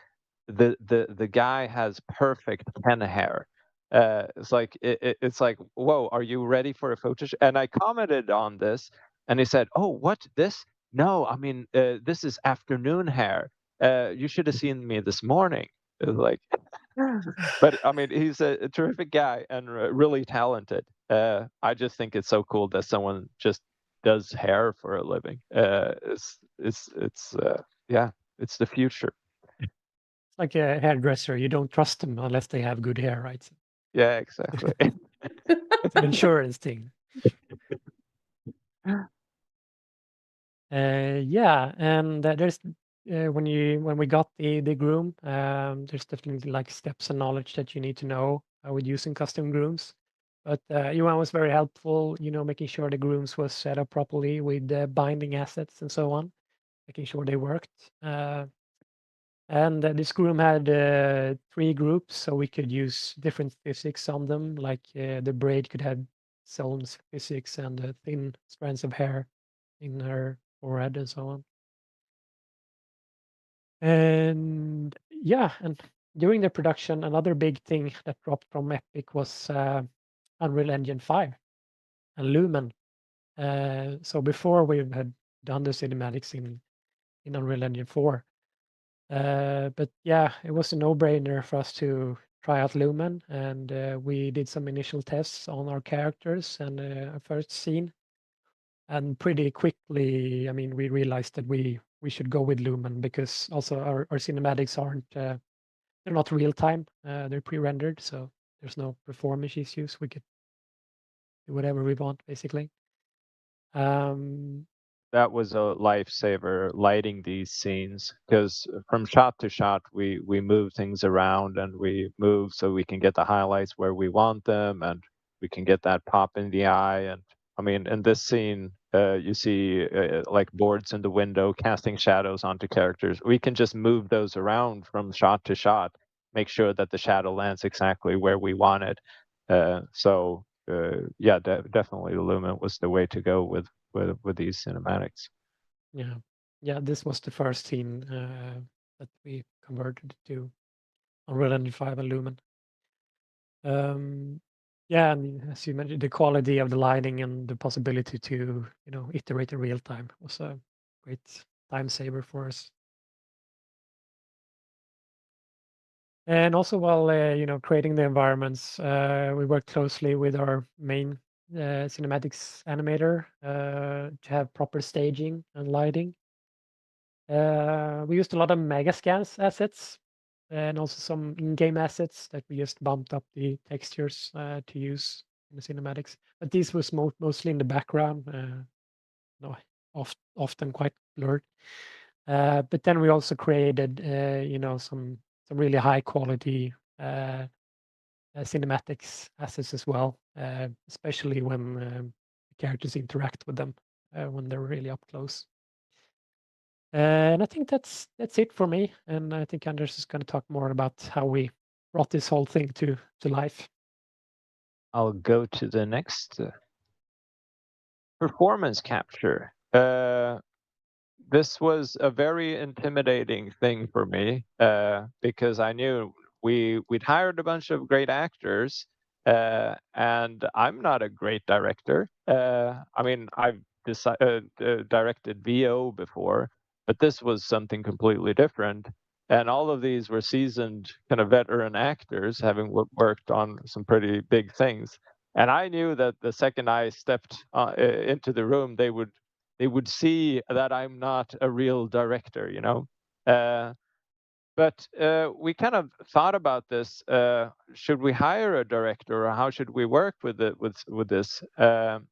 the guy has perfect henna hair. It's like, whoa, are you ready for a photo shoot? And I commented on this, and he said, oh, what, this? No, I mean, this is afternoon hair. You should have seen me this morning. It was like, but I mean, he's a terrific guy and really talented. I just think it's so cool that someone just does hair for a living. Yeah, it's the future. It's like a hairdresser. You don't trust them unless they have good hair, right? Yeah, exactly. It's an insurance thing. Yeah, and there's when we got the groom, there's definitely like steps and knowledge that you need to know with using custom grooms. But Johan was very helpful, making sure the grooms was set up properly with binding assets and so on, making sure they worked. And this groom had 3 groups, so we could use different physics on them, like the braid could have its own physics and thin strands of hair in her forehead and so on. And yeah, and during the production, another big thing that dropped from Epic was Unreal Engine 5 and Lumen. So before we had done the cinematics in Unreal Engine 4. But yeah, it was a no-brainer for us to try out Lumen, and we did some initial tests on our characters and our first scene. And pretty quickly, I mean, we realized that we should go with Lumen, because also our cinematics aren't they're not real time. They're pre-rendered, so there's no performance issues. We could do whatever we want, basically. That was a lifesaver, lighting these scenes, because from shot to shot we move things around, and we move so we can get the highlights where we want them, and we can get that pop in the eye. And I mean, in this scene, you see like boards in the window casting shadows onto characters. We can just move those around from shot to shot, make sure that the shadow lands exactly where we want it. Yeah, definitely Lumen was the way to go with these cinematics. Yeah, this was the first scene that we converted to Unreal Engine 5 and Lumen. Yeah, and as you mentioned, the quality of the lighting and the possibility to iterate in real time was a great time saver for us. And also, while creating the environments, we worked closely with our main cinematics animator to have proper staging and lighting. We used a lot of Megascans assets and also some in-game assets that we just bumped up the textures to use in the cinematics. But these was mostly in the background. No, often quite blurred. But then we also created, some really high quality cinematics assets as well, especially when characters interact with them when they're really up close. And I think that's it for me. And I think Anders is going to talk more about how we brought this whole thing to life. I'll go to the next performance capture. This was a very intimidating thing for me because I knew we'd hired a bunch of great actors, and I'm not a great director. I mean, I've directed VO before, but this was something completely different. And all of these were seasoned kind of veteran actors, having worked on some pretty big things. And I knew that the second I stepped into the room, they would see that I'm not a real director, you know. But we kind of thought about this. Should we hire a director, or how should we work with this? And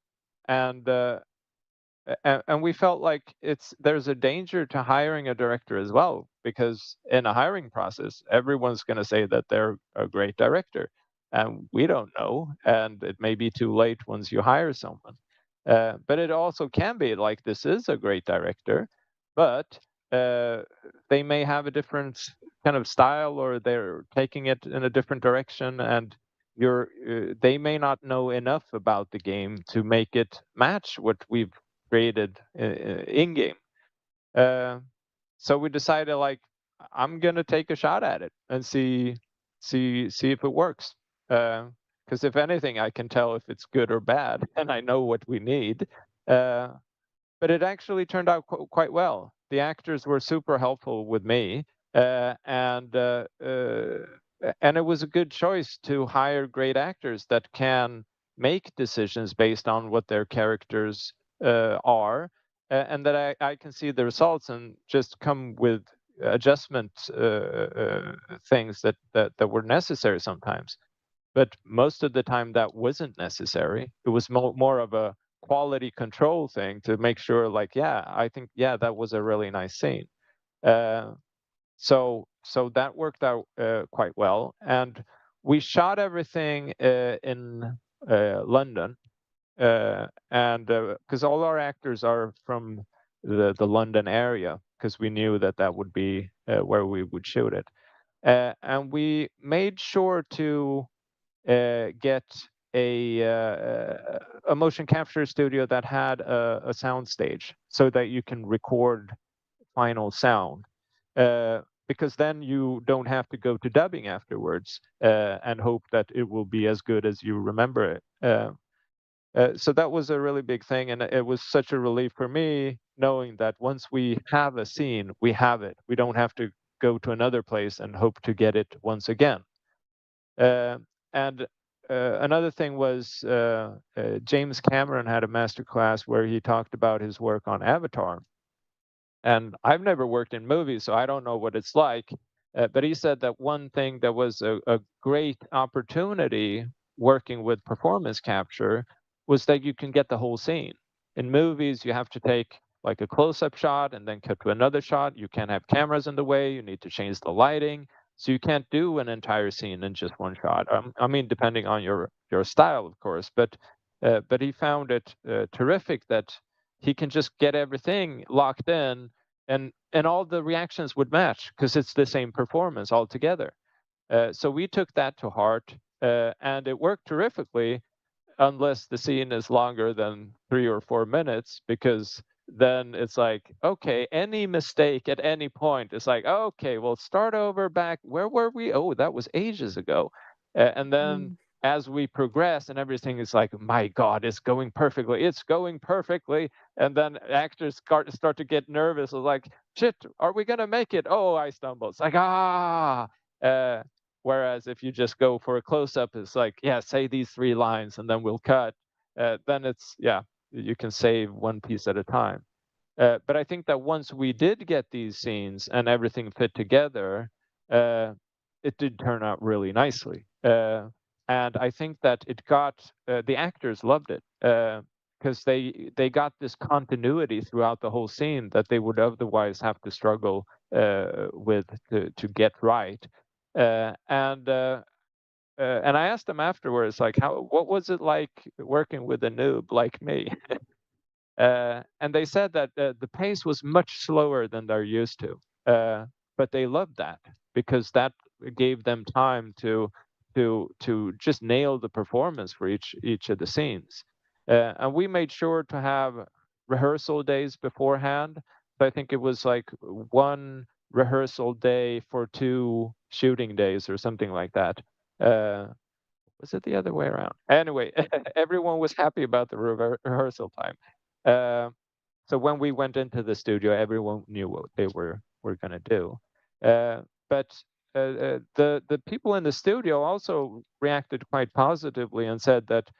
we felt like there's a danger to hiring a director as well, because in a hiring process, everyone's going to say that they're a great director, and we don't know, and it may be too late once you hire someone. But it also can be like, this is a great director, but they may have a different kind of style, or they're taking it in a different direction, and they may not know enough about the game to make it match what we've created in game. So we decided, like, I'm gonna take a shot at it and see if it works. Because if anything, I can tell if it's good or bad, and I know what we need. But it actually turned out quite well. The actors were super helpful with me, and it was a good choice to hire great actors that can make decisions based on what their characters are, and that I can see the results and just come with adjustment things that were necessary sometimes. But most of the time that wasn't necessary. It was more of a quality control thing to make sure, like, I think that was a really nice scene. So that worked out quite well, and we shot everything in London. And because all our actors are from the London area, because we knew that would be where we would shoot it. And we made sure to get a motion capture studio that had a sound stage, so that you can record final sound. Because then you don't have to go to dubbing afterwards and hope that it will be as good as you remember it. So that was a really big thing, and it was such a relief for me knowing that once we have a scene, we have it. We don't have to go to another place and hope to get it once again. And another thing was James Cameron had a masterclass where he talked about his work on Avatar. And I've never worked in movies, so I don't know what it's like. But he said that one thing that was a great opportunity working with performance capture was that you can get the whole scene. In movies, you have to take like a close-up shot and then cut to another shot. You can't have cameras in the way. You need to change the lighting. So you can't do an entire scene in just one shot. I mean, depending on your style, of course. But he found it terrific that he can just get everything locked in, and all the reactions would match because it's the same performance altogether. So we took that to heart, and it worked terrifically, unless the scene is longer than 3 or 4 minutes, because then it's like, okay, any mistake at any point, it's like, okay, well, start over back. Where were we? Oh, that was ages ago. And then as we progress and everything is like, my God, it's going perfectly. It's going perfectly. And then actors start to get nervous. It's like, shit, are we going to make it? Oh, I stumbled. It's like, whereas if you just go for a close-up, it's like, say these 3 lines and then we'll cut. Then it's, you can save one piece at a time. But I think that once we did get these scenes and everything fit together, it did turn out really nicely. And I think that it got, the actors loved it. because they got this continuity throughout the whole scene that they would otherwise have to struggle with to get right. And I asked them afterwards, like, what was it like working with a noob like me? And they said that the pace was much slower than they're used to, but they loved that because that gave them time to just nail the performance for each of the scenes. And we made sure to have rehearsal days beforehand. So I think it was like one rehearsal day for 2 shooting days or something like that. Was it the other way around? Anyway, everyone was happy about the rehearsal time. So when we went into the studio, everyone knew what they were going to do. But the people in the studio also reacted quite positively and said that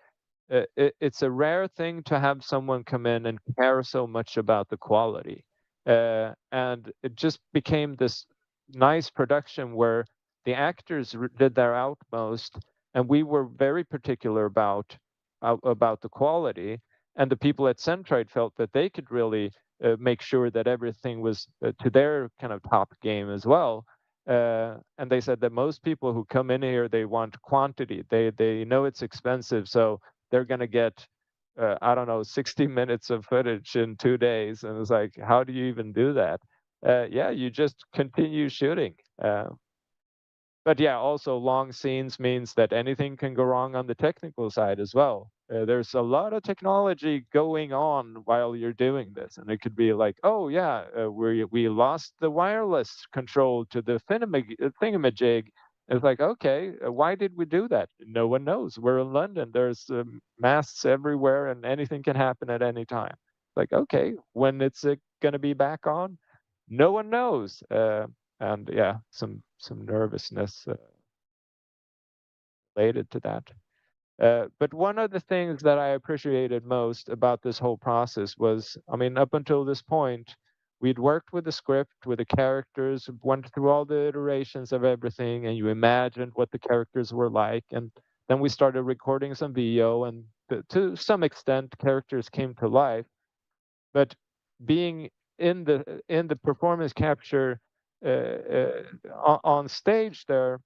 it's a rare thing to have someone come in and care so much about the quality. And it just became this nice production where the actors did their utmost, and we were very particular about the quality. And the people at Centrite felt that they could really make sure that everything was to their kind of top game as well. And they said that most people who come in here, they want quantity. They know it's expensive, so they're going to get, I don't know, 60 minutes of footage in 2 days. And it's like, how do you even do that? Yeah, you just continue shooting. But yeah, also long scenes means that anything can go wrong on the technical side as well. There's a lot of technology going on while you're doing this. And it could be like, oh yeah, we lost the wireless control to the thingamajig. It's like, okay, why did we do that? No one knows. We're in London. There's masts everywhere and anything can happen at any time. Like, okay, when it's going to be back on? No one knows. And yeah, some nervousness related to that. But one of the things that I appreciated most about this whole process was, I mean, up until this point, we'd worked with the script, with the characters, went through all the iterations of everything, and you imagined what the characters were like. And then we started recording some video, and to some extent, characters came to life. But being in the performance capture on stage there,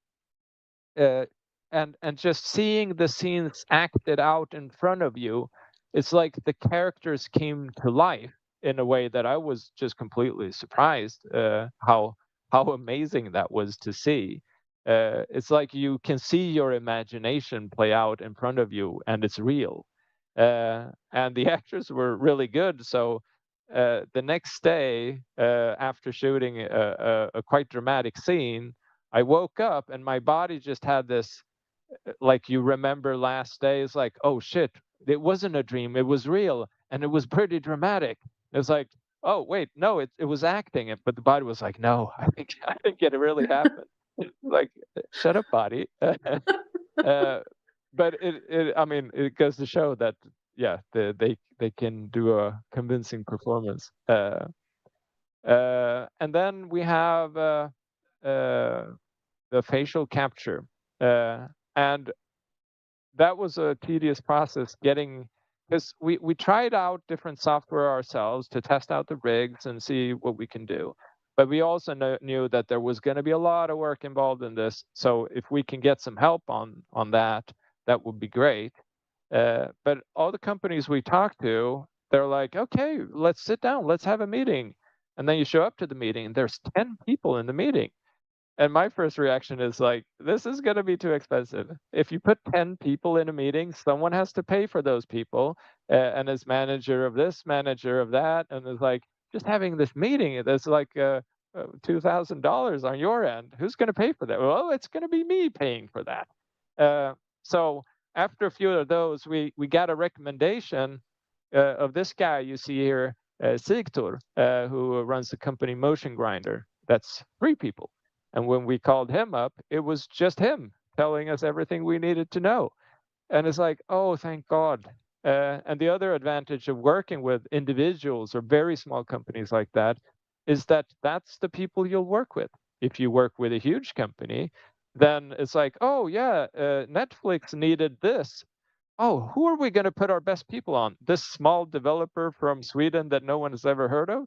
and just seeing the scenes acted out in front of you, it's like the characters came to life in a way that I was just completely surprised how amazing that was to see. It's like you can see your imagination play out in front of you, and it's real. And the actors were really good, so the next day, after shooting a quite dramatic scene, I woke up and my body just had this, like you remember last days, like, oh shit, it wasn't a dream, it was real, and it was pretty dramatic. It's like, oh wait, no, it was acting, but the body was like, no, I think it really happened. Like, shut up, body. But I mean, it goes to show that yeah, they can do a convincing performance. And then we have the facial capture, and that was a tedious process getting, because we tried out different software ourselves to test out the rigs and see what we can do. But we also knew that there was going to be a lot of work involved in this. So if we can get some help on that, that would be great. But all the companies we talked to, they're like, okay, let's sit down, let's have a meeting. And then you show up to the meeting and there's 10 people in the meeting. And my first reaction is like, this is going to be too expensive. If you put 10 people in a meeting, someone has to pay for those people. And as manager of this, manager of that. And it's like, just having this meeting, there's like $2,000 on your end. Who's going to pay for that? Well, it's going to be me paying for that. So after a few of those, we got a recommendation of this guy you see here, Sigtur, who runs the company Motion Grinder. That's 3 people. And when we called him up, it was just him telling us everything we needed to know. And it's like, oh, thank God. And the other advantage of working with individuals or very small companies like that is that that's the people you'll work with. If you work with a huge company, then it's like, oh, yeah, Netflix needed this. oh, who are we going to put our best people on? This small developer from Sweden that no one has ever heard of?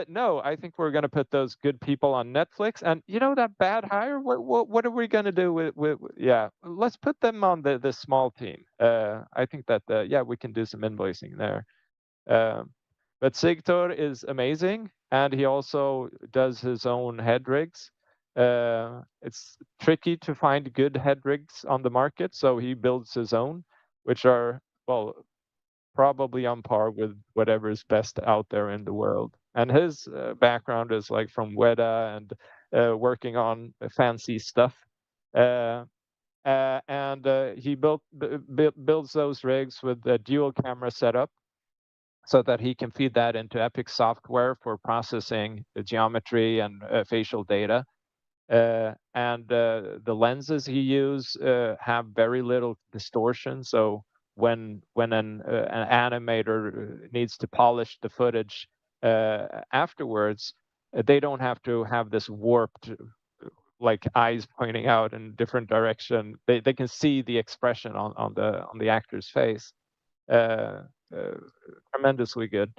No, I think we're going to put those good people on Netflix. And you know that bad hire? What are we going to do with? Yeah, let's put them on the small team. I think that yeah, we can do some invoicing there. Um, but Sigtor is amazing, and he also does his own head rigs. It's tricky to find good head rigs on the market, so he builds his own, which are, well, probably on par with whatever is best out there in the world. And his background is like from Weta and working on fancy stuff. And he builds those rigs with a dual camera setup, so that he can feed that into Epic software for processing the geometry and facial data. And the lenses he uses have very little distortion, so when an animator needs to polish the footage afterwards, they don't have to have this warped, like eyes pointing out in different direction. They can see the expression on the actor's face. Tremendously good.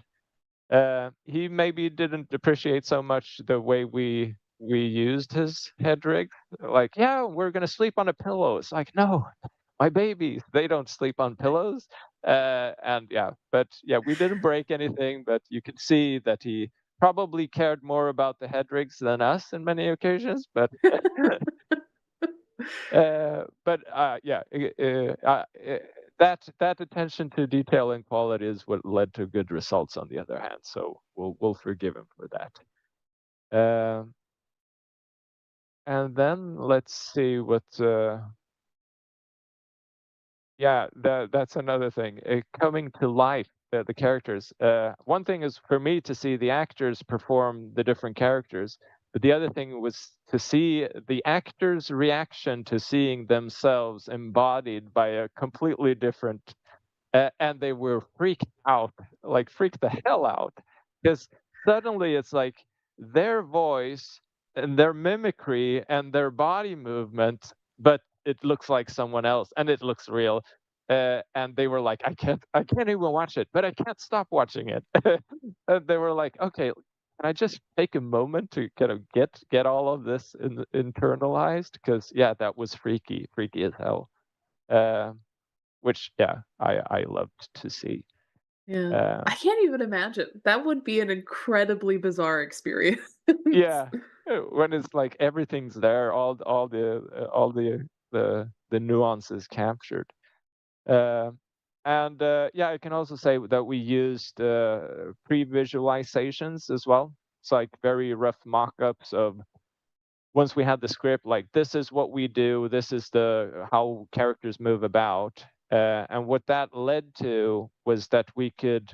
He maybe didn't appreciate so much the way we used his head rig. Like, yeah, we're gonna sleep on a pillow. It's like, no, my babies, they don't sleep on pillows. And yeah, but yeah, we didn't break anything, but you can see that he probably cared more about the head rigs than us in many occasions. But yeah, that attention to detail and quality is what led to good results. On the other hand, so we'll forgive him for that. And then let's see what. Yeah, that's another thing. Coming to life, the characters. One thing is for me to see the actors perform the different characters, but the other thing was to see the actors' reaction to seeing themselves embodied by a completely different. And they were freaked out, like freaked the hell out, because suddenly it's like their voice and their mimicry and their body movement, but it looks like someone else and it looks real. And they were like, I can't even watch it, but I can't stop watching it. And they were like, okay, can I just take a moment to kind of get all of this internalized? Because yeah, that was freaky as hell. Which yeah, I loved to see. Yeah. I can't even imagine. That would be an incredibly bizarre experience. Yeah, when it's like everything's there, all the nuances captured. And yeah, I can also say that we used pre-visualizations as well. It's like very rough mock-ups of, once we had the script, like this is what we do, this is how characters move about. And what that led to was that we could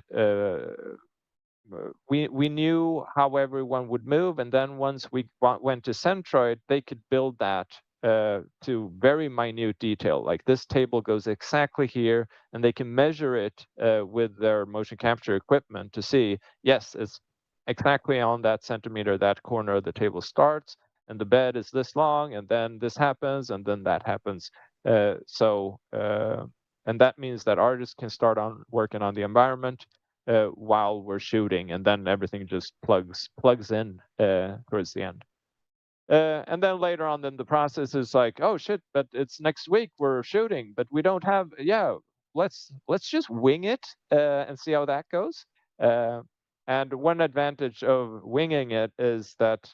we knew how everyone would move, and then once we went to Centroid, they could build that to very minute detail. Like this table goes exactly here, and they can measure it with their motion capture equipment to see, yes, it's exactly on that centimeter, that corner of the table starts, and the bed is this long, and then this happens, and then that happens. And that means that artists can start on working on the environment while we're shooting, and then everything just plugs in towards the end. And then later on in the process is like, oh shit, but it's next week we're shooting, but we don't have. Yeah, let's just wing it and see how that goes. And one advantage of winging it is that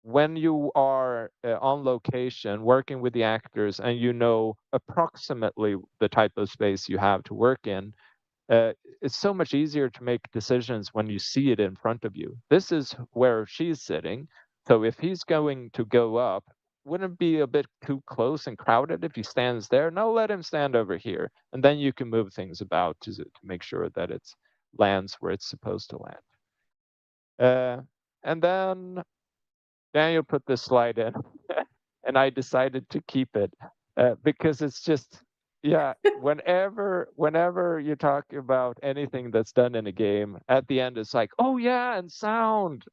when you are on location working with the actors and you know approximately the type of space you have to work in, it's so much easier to make decisions when you see it in front of you. This is where she's sitting. So if he's going to go up, wouldn't it be a bit too close and crowded if he stands there? No, let him stand over here. And then you can move things about to make sure that it lands where it's supposed to land. And then Daniel put this slide in, and I decided to keep it because it's just, yeah, whenever you talk about anything that's done in a game, at the end it's like, oh yeah, and sound.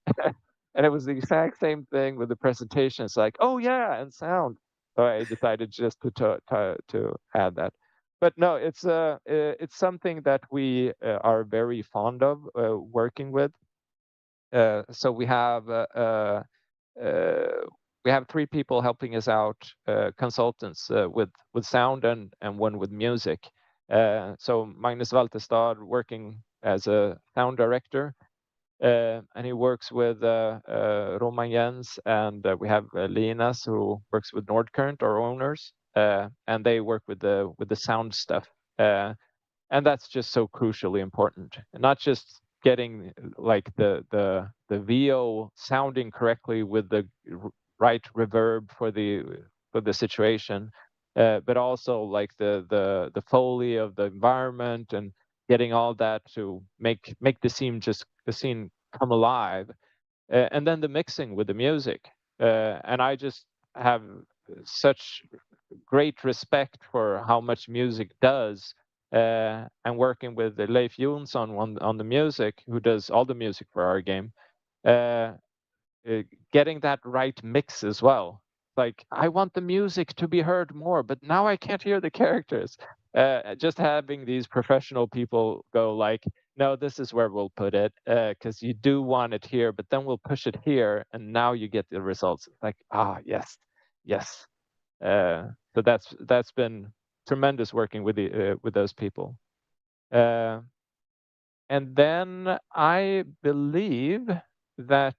And it was the exact same thing with the presentation. It's like, oh yeah, and sound. So I decided just to add that. but no, it's something that we are very fond of working with. So we have 3 people helping us out, consultants with sound and one with music. So Magnus Walterstad working as a sound director, and he works with Roman Jens, and we have Linas who works with Nordcurrent, our owners, and they work with the sound stuff. And that's just so crucially important. And not just getting like the VO sounding correctly with the right reverb for the situation, but also like the foley of the environment and getting all that to make the scene come alive, and then the mixing with the music. And I just have such great respect for how much music does, and working with Leif Jonsson on the music, who does all the music for our game, getting that right mix as well. Like, I want the music to be heard more, but now I can't hear the characters. Just having these professional people go like, no, this is where we'll put it, because you do want it here, but then we'll push it here, and now you get the results. Like, yes, yes. So that's been tremendous working with those people. And then I believe that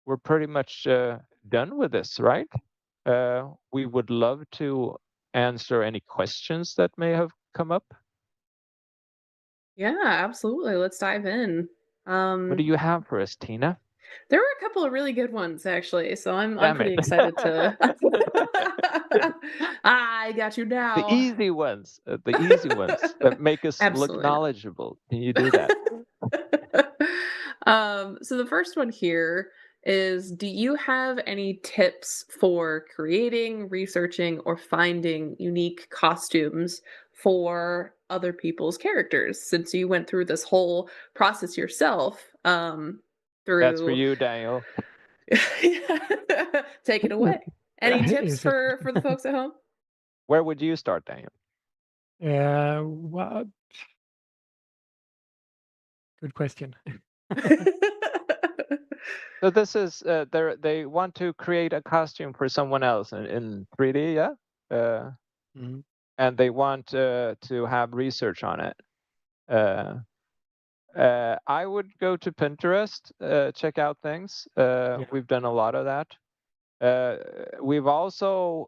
we're pretty much done with this, right? We would love to answer any questions that may have come up. Yeah, absolutely. Let's dive in. What do you have for us, Tina? There were a couple of really good ones actually, so I'm Damn pretty it. excited to. I got you The now. easy ones that make us look Absolutely. knowledgeable. Can you do that? So the first one here is, do you have any tips for creating, researching, or finding unique costumes for other people's characters? Since you went through this whole process yourself, That's for through you, Daniel. take it away. Any tips Is it? for the folks at home? Where would you start, Daniel? Well, good question. So this is they want to create a costume for someone else in 3D, yeah, Mhm. and they want to have research on it. I would go to Pinterest, check out things. We've done a lot of that. We've also,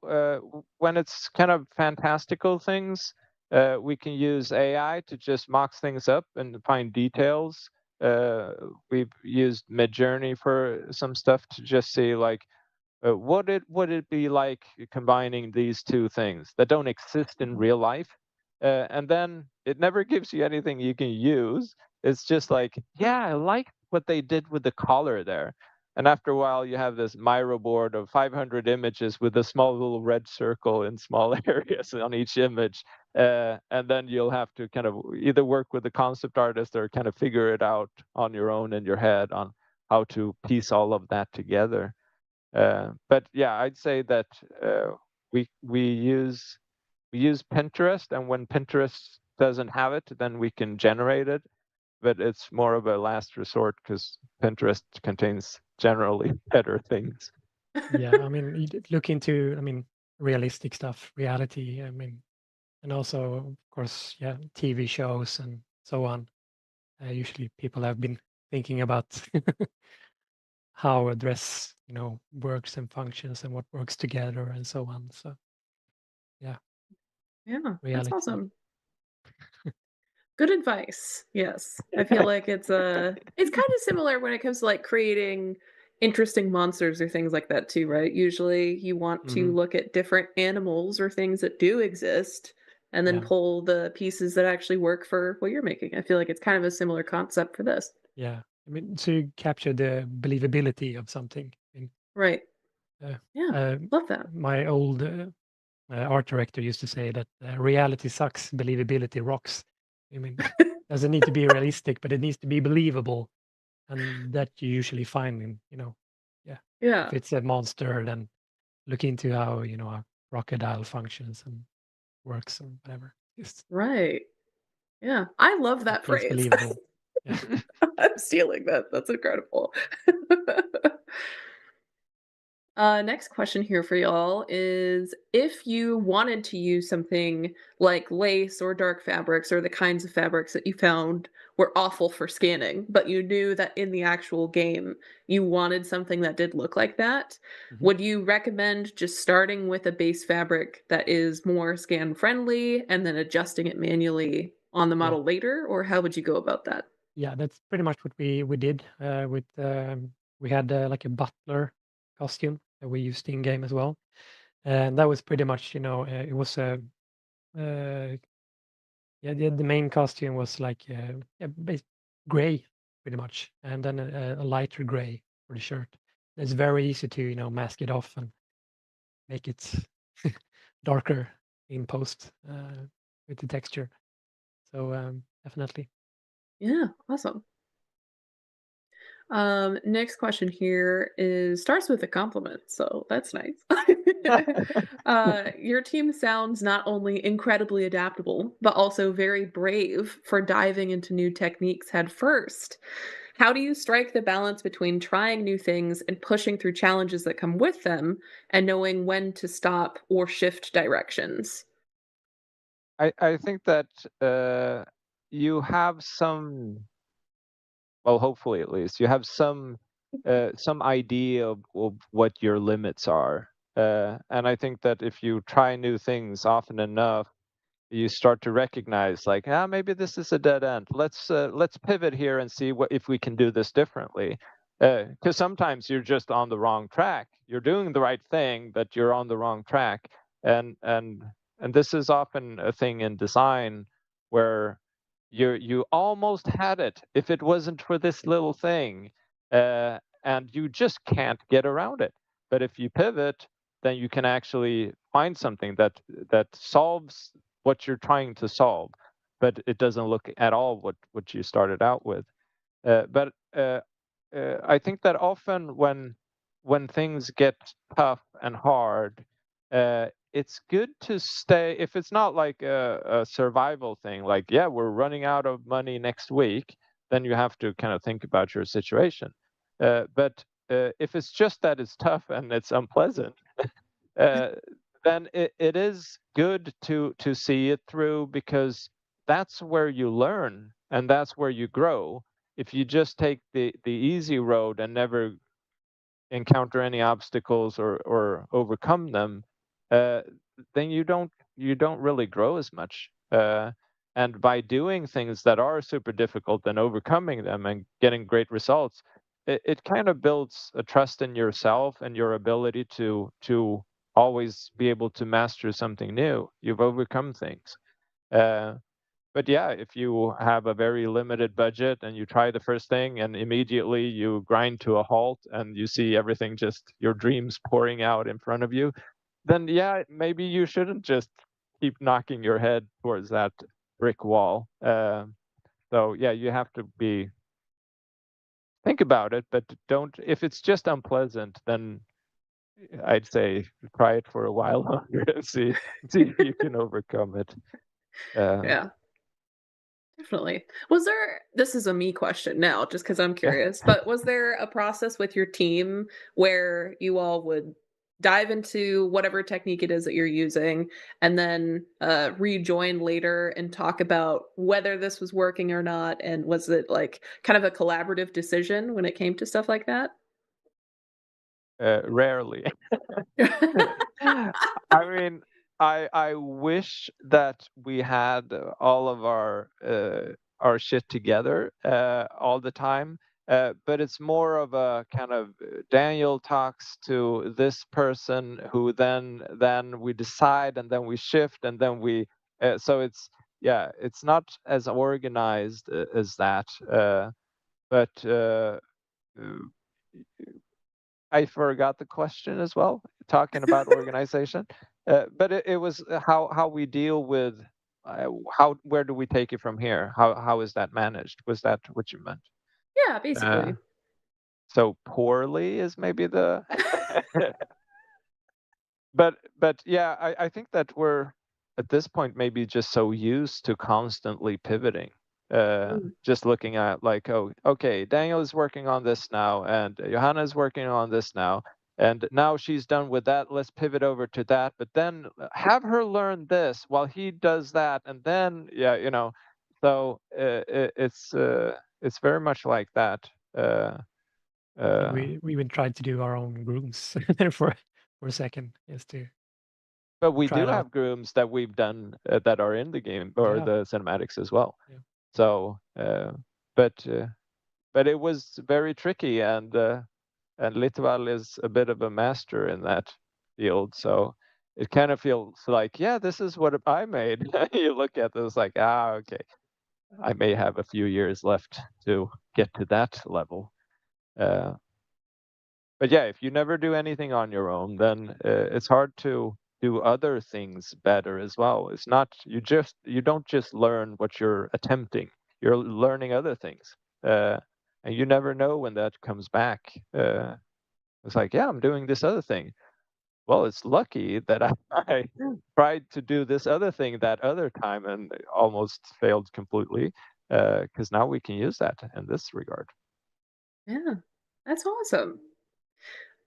when it's kind of fantastical things, we can use AI to just mock things up and find details. We've used Midjourney for some stuff to just see like, would it be like combining these two things that don't exist in real life? And then it never gives you anything you can use. It's just like, yeah, I like what they did with the collar there. And after a while, you have this Miro board of 500 images with a small little red circle in small areas on each image. And then you'll have to kind of either work with the concept artist or kind of figure it out on your own in your head on how to piece all of that together. But yeah, I'd say that we use Pinterest, and when Pinterest doesn't have it, then we can generate it. But it's more of a last resort because Pinterest contains generally better things. Yeah, I mean, look into, realistic stuff, reality. And also, of course, yeah, TV shows and so on. Usually, people have been thinking about how a dress, works and functions and what works together and so on. So, yeah, Yeah, that's reality. awesome. Good advice. Yes. I feel like it's kind of similar when it comes to like creating interesting monsters or things like that too, right? Usually you want to Mhm. look at different animals or things that do exist and then Yeah. pull the pieces that actually work for what you're making. I feel like it's kind of a similar concept for this. Yeah. To capture the believability of something. Right. Uh, Yeah. uh, Love that. my old art director used to say that reality sucks, believability rocks. Doesn't need to be realistic, but it needs to be believable, and that you usually find in, yeah. Yeah. If it's a monster, then look into how a crocodile functions and works or whatever. Just Right. Yeah. I love it that feels phrase. believable. Yeah. I'm stealing that. That's incredible. Next question here for y'all is if you wanted to use something like lace or dark fabrics or the kinds of fabrics that you found were awful for scanning, but you knew that in the actual game you wanted something that did look like that, Mhm. would you recommend just starting with a base fabric that is more scan friendly and then adjusting it manually on the Yeah. model later, or how would you go about that? Yeah, that's pretty much what we did with we had like a butler costume that we used in game as well, and that was pretty much it was a yeah, the main costume was like yeah, gray pretty much, and then a lighter gray for the shirt. It's very easy to mask it off and make it darker in post with the texture. So definitely. Yeah, awesome. Next question here is starts with a compliment, so that's nice. Your team sounds not only incredibly adaptable, but also very brave for diving into new techniques head first. How do you strike the balance between trying new things and pushing through challenges that come with them, and knowing when to stop or shift directions? I think that you have well, hopefully at least, you have some idea of what your limits are. And I think that if you try new things often enough, you start to recognize like, maybe this is a dead end. Let's pivot here and see what if we can do this differently. Because sometimes you're just on the wrong track. You're doing the right thing, but you're on the wrong track. And and and this is often a thing in design where you almost had it if it wasn't for this little thing, and you just can't get around it. But if you pivot, then you can actually find something that solves what you're trying to solve, but it doesn't look at all what you started out with. But I think that often when things get tough and hard, it's good to stay. If it's not like a survival thing, like yeah, we're running out of money next week, then you have to kind of think about your situation. But if it's just that it's tough and it's unpleasant, uh, then it is good to see it through because that's where you learn and that's where you grow. If you just take the easy road and never encounter any obstacles or overcome them, uh, then you don't really grow as much. And by doing things that are super difficult and overcoming them and getting great results, it kind of builds a trust in yourself and your ability to always be able to master something new. You've overcome things. Uh, but yeah, if you have a very limited budget and you try the first thing and immediately you grind to a halt and you see everything just your dreams pouring out in front of you, then yeah, maybe you shouldn't just keep knocking your head towards that brick wall. So yeah, you have to think about it, but don't. If it's just unpleasant, then I'd say try it for a while longer and see if you can overcome it. Uh, Yeah. Definitely. Was there this is a me question now, just because 'cause I'm yeah. curious, but was there a process with your team where you all would dive into whatever technique it is that you're using and then, rejoin later and talk about whether this was working or not, and was it, like, kind of a collaborative decision when it came to stuff like that? Rarely. I mean, I wish that we had all of our shit together all the time. But it's more of a kind of Daniel talks to this person who then we decide and then we shift and then we so it's yeah, it's not as organized as that. But uh, I forgot the question as well, talking about organization. But it was how we deal with how where do we take it from here? How is that managed? Was that what you meant? Yeah, Uh, basically. so poorly is maybe the but yeah, I think that we're at this point maybe just so used to constantly pivoting. Mm. Just looking at like, oh, okay, Daniel is working on this now, and Johanna is working on this now, and now she's done with that. Let's pivot over to that, but then have her learn this while he does that, and then So it's very much like that. We even tried to do our own grooms for a second, just to But we try do it out. have grooms that we've done that are in the game or Yeah. the cinematics as well. Yeah. So, but it was very tricky, and Litval is a bit of a master in that field. So it kind of feels like, yeah, this is what I made. You look at this like, okay, I may have a few years left to get to that level. But yeah, if you never do anything on your own, then it's hard to do other things better as well. It's not you don't just learn what you're attempting. You're learning other things, and you never know when that comes back. It's like, yeah, I'm doing this other thing. Well, it's lucky that I tried to do this other thing that other time and almost failed completely, because now we can use that in this regard. Yeah, that's awesome.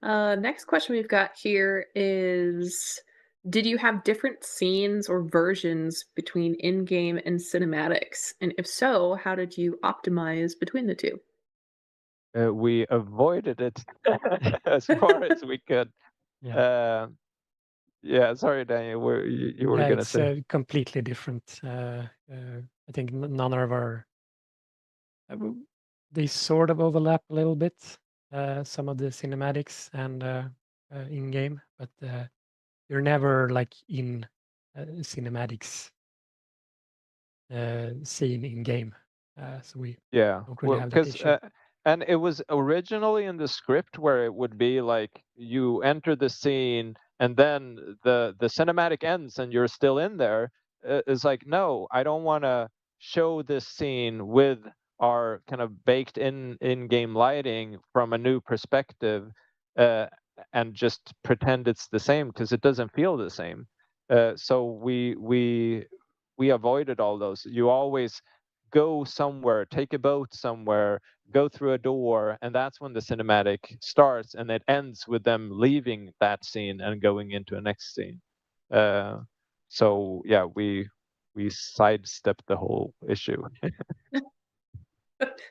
Next question we've got here is, did you have different scenes or versions between in-game and cinematics? And if so, how did you optimize between the two? We avoided it as far as we could. Yeah. Yeah, sorry, Daniel, you were Yeah, gonna it's say. completely different. I think none of our they sort of overlap a little bit, some of the cinematics and in game, but you're never like in cinematics scene in game. So we Yeah, don't really well, have that because issue. and it was originally in the script where it would be like you enter the scene and then the cinematic ends and you're still in there. It's like, no, I don't want to show this scene with our kind of baked in-game lighting from a new perspective, uh, and just pretend it's the same because it doesn't feel the same. So we avoided all those. You always go somewhere, take a boat somewhere, go through a door, and that's when the cinematic starts, and it ends with them leaving that scene and going into a next scene. So yeah, we sidestepped the whole issue.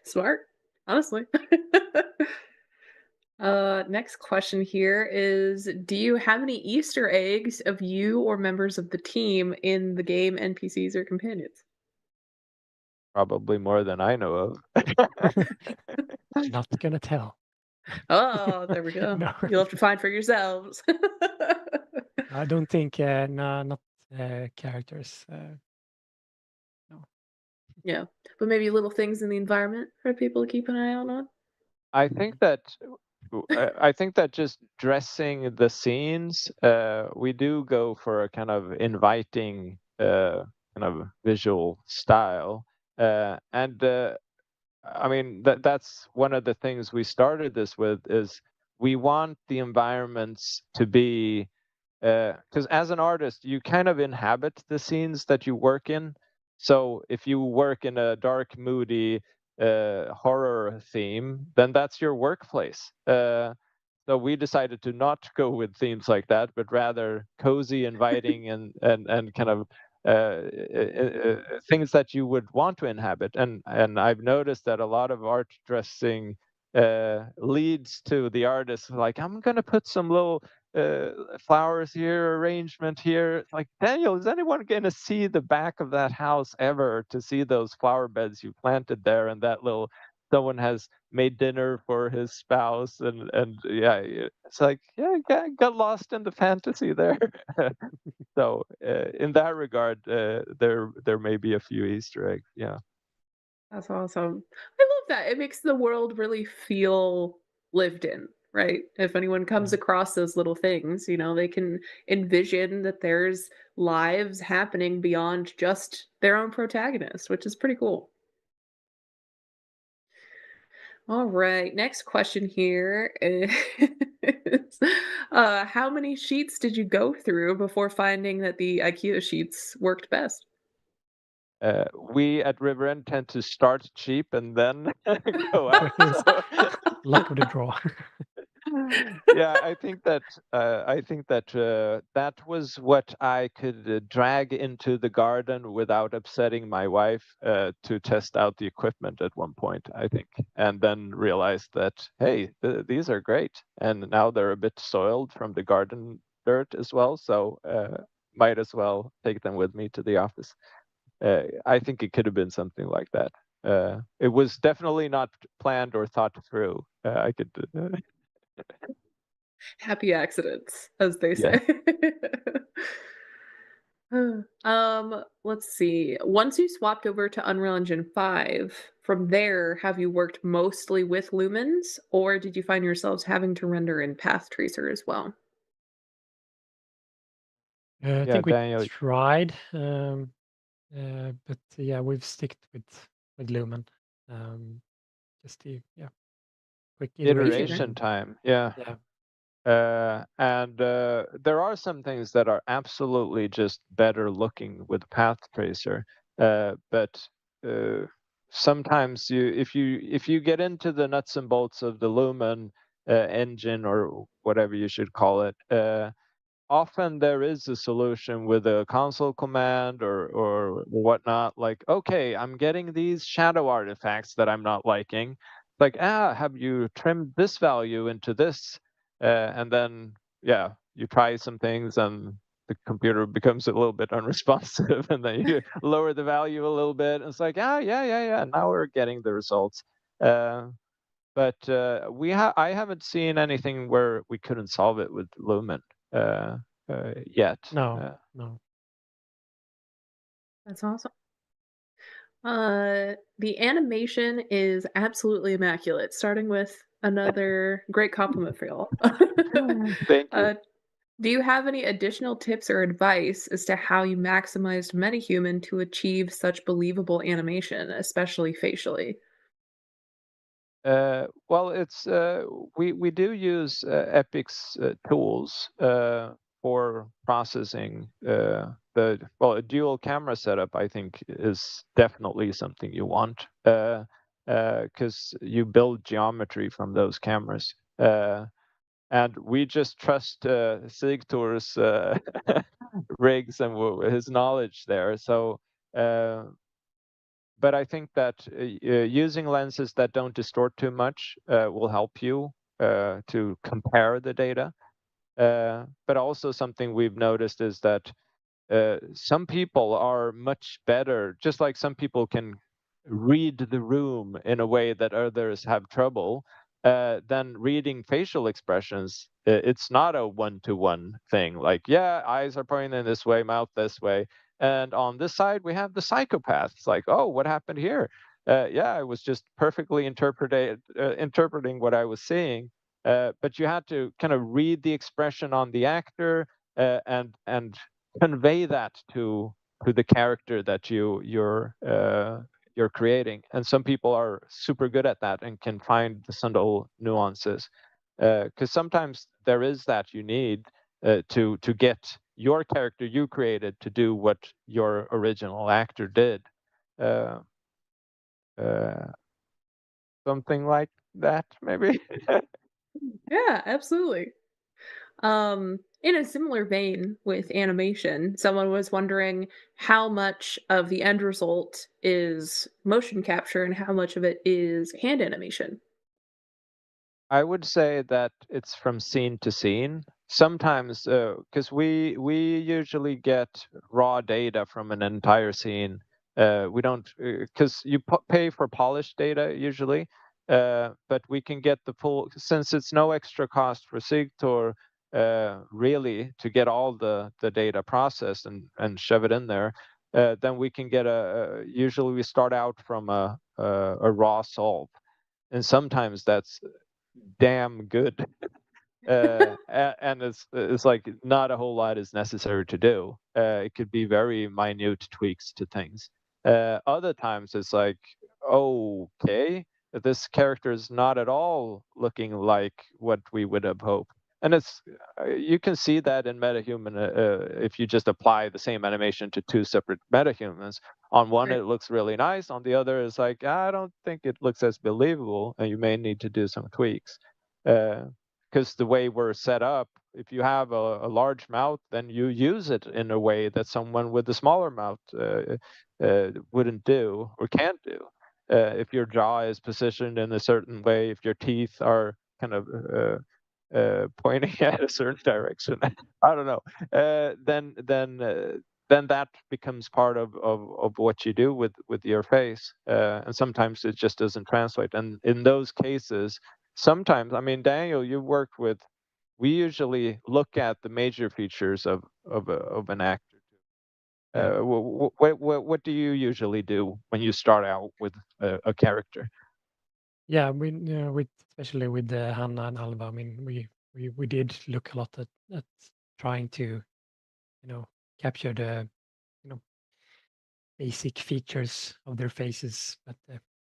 Smart, honestly. Next question here is, do you have any Easter eggs of you or members of the team in the game NPCs or companions? Probably more than I know of. Not gonna tell. Oh, there we go. No. You'll have to find for yourselves. I don't think no, not characters. No. Yeah, but maybe little things in the environment for people to keep an eye out on. I think that I think that just dressing the scenes, we do go for a kind of inviting kind of visual style, and I mean that's one of the things we started this with is we want the environments to be, because as an artist you kind of inhabit the scenes that you work in. So if you work in a dark, moody horror theme, then that's your workplace. So we decided to not go with themes like that, but rather cozy, inviting, and kind of things that you would want to inhabit. And I've noticed that a lot of art dressing leads to the artist like, I'm gonna put some little flowers here, arrangement here. It's like, Daniel, is anyone going to see the back of that house ever to see those flower beds you planted there and that little someone has made dinner for his spouse and yeah, it's like, yeah, got lost in the fantasy there. So in that regard, there may be a few Easter eggs. Yeah. That's awesome. I love that. It makes the world really feel lived in, right? If anyone comes across those little things, they can envision that there's lives happening beyond just their own protagonist, which is pretty cool. All right, next question here. How many sheets did you go through before finding that the IKEA sheets worked best? We at Riverend tend to start cheap and then go up. It's So luck of the draw. yeah, I think that that was what I could drag into the garden without upsetting my wife to test out the equipment at one point, I think, and then realized that hey, these are great, and now they're a bit soiled from the garden dirt as well, so might as well take them with me to the office. I think it could have been something like that. It was definitely not planned or thought through. I could. Happy accidents, as they Yeah. say. Let's see. Once you swapped over to Unreal Engine 5, from there, have you worked mostly with lumens, or did you find yourselves having to render in Path Tracer as well? I Yeah, think we Daniel, tried, but yeah, we've sticked with Lumen. Just the quick iteration. iteration time. Yeah. Yeah. And there are some things that are absolutely just better looking with Path Tracer. But sometimes if you get into the nuts and bolts of the Lumen engine or whatever you should call it, often there is a solution with a console command or whatnot, like, okay, I'm getting these shadow artifacts that I'm not liking. Like, have you trimmed this value into this? And then, yeah, you try some things and the computer becomes a little bit unresponsive, and then you lower the value a little bit. And it's like, yeah. Now we're getting the results. But I haven't seen anything where we couldn't solve it with Lumen yet. No. That's awesome. The animation is absolutely immaculate, starting with another great compliment for y'all. Thank you. Do you have any additional tips or advice as to how you maximized MetaHuman to achieve such believable animation, especially facially? Well, it's we do use Epic's tools for processing a dual camera setup. I think is definitely something you want because you build geometry from those cameras. And we just trust Sigtor's rigs and his knowledge there. So but I think that using lenses that don't distort too much will help you to compare the data. But also something we've noticed is that some people are much better, just like some people can read the room in a way that others have trouble, then reading facial expressions, it's not a one-to-one thing. Like, yeah, eyes are pointing this way, mouth this way. And on this side, we have the psychopaths. Like, oh, what happened here? Yeah, I was just perfectly interpreting what I was seeing. But you had to kind of read the expression on the actor and convey that to the character that you're creating. And some people are super good at that and can find the subtle nuances. Because sometimes there is that you need to get your character you created to do what your original actor did. Uh, uh, Something like that, maybe. Yeah, absolutely. In a similar vein with animation, someone was wondering how much of the end result is motion capture and how much of it is hand animation. I would say that it's from scene to scene. Sometimes, because we usually get raw data from an entire scene. We don't, because you pay for polished data usually, but we can get the full, since it's no extra cost for Sigtor, really, to get all the data processed and shove it in there. Then we can get usually we start out from a raw solve, and sometimes that's damn good. And it's like not a whole lot is necessary to do. It could be very minute tweaks to things. Other times it's like, okay, this character is not at all looking like what we would have hoped. and it's you can see that in MetaHuman if you just apply the same animation to two separate MetaHumans. On one, Right. it looks really nice. On the other, it's like I don't think it looks as believable, and you may need to do some tweaks. Because the way we're set up, if you have a large mouth, then you use it in a way that someone with a smaller mouth wouldn't do or can't do. If your jaw is positioned in a certain way, if your teeth are kind of pointing at a certain direction, I don't know. Then that becomes part of what you do with your face, and sometimes it just doesn't translate. And in those cases, sometimes, I mean, Daniel, you worked with. We usually look at the major features of an actor. What do you usually do when you start out with a character? Yeah, with especially with Hanna and Alva, I mean, we did look a lot at trying to, capture the, basic features of their faces, but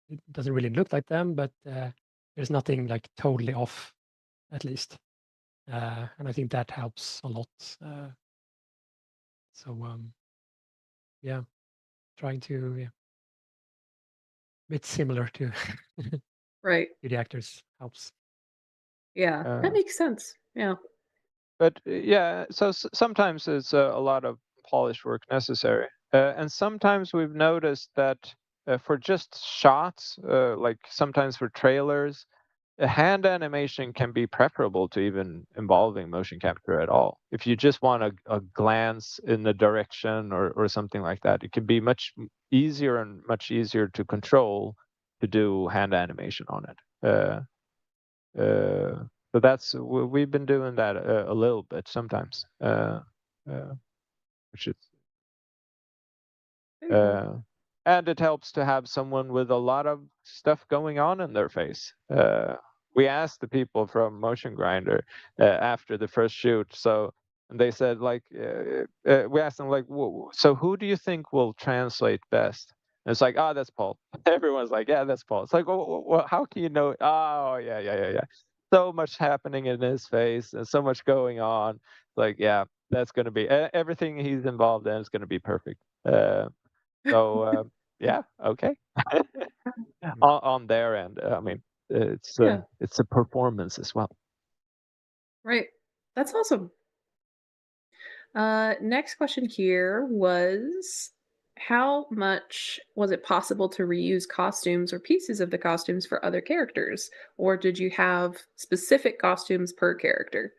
it doesn't really look like them, but there's nothing like totally off, at least. And I think that helps a lot. So yeah, trying to bit similar to Right. to the actors helps. Yeah, that makes sense. Yeah. But yeah, so sometimes it's a lot of polish work necessary, and sometimes we've noticed that for just shots, like sometimes for trailers, a hand animation can be preferable to even involving motion capture at all. If you just want a glance in the direction or something like that, it can be easier and much easier to control to do hand animation on it. So we've been doing that a little bit sometimes, which is Very cool. and it helps to have someone with a lot of stuff going on in their face. We asked the people from Motion Grinder after the first shoot, and they said like we asked them like, so who do you think will translate best? And it's like, oh, that's Paul. Everyone's like, yeah, that's Paul. It's like, well, how can you know? Oh, yeah. So much happening in his face and so much going on. Like, yeah, that's going to be everything he's involved in is going to be perfect. Yeah, okay. On their end, I mean, Yeah. it's a performance as well. Right. That's awesome. Next question here was how much was it possible to reuse costumes or pieces of the costumes for other characters? Or did you have specific costumes per character?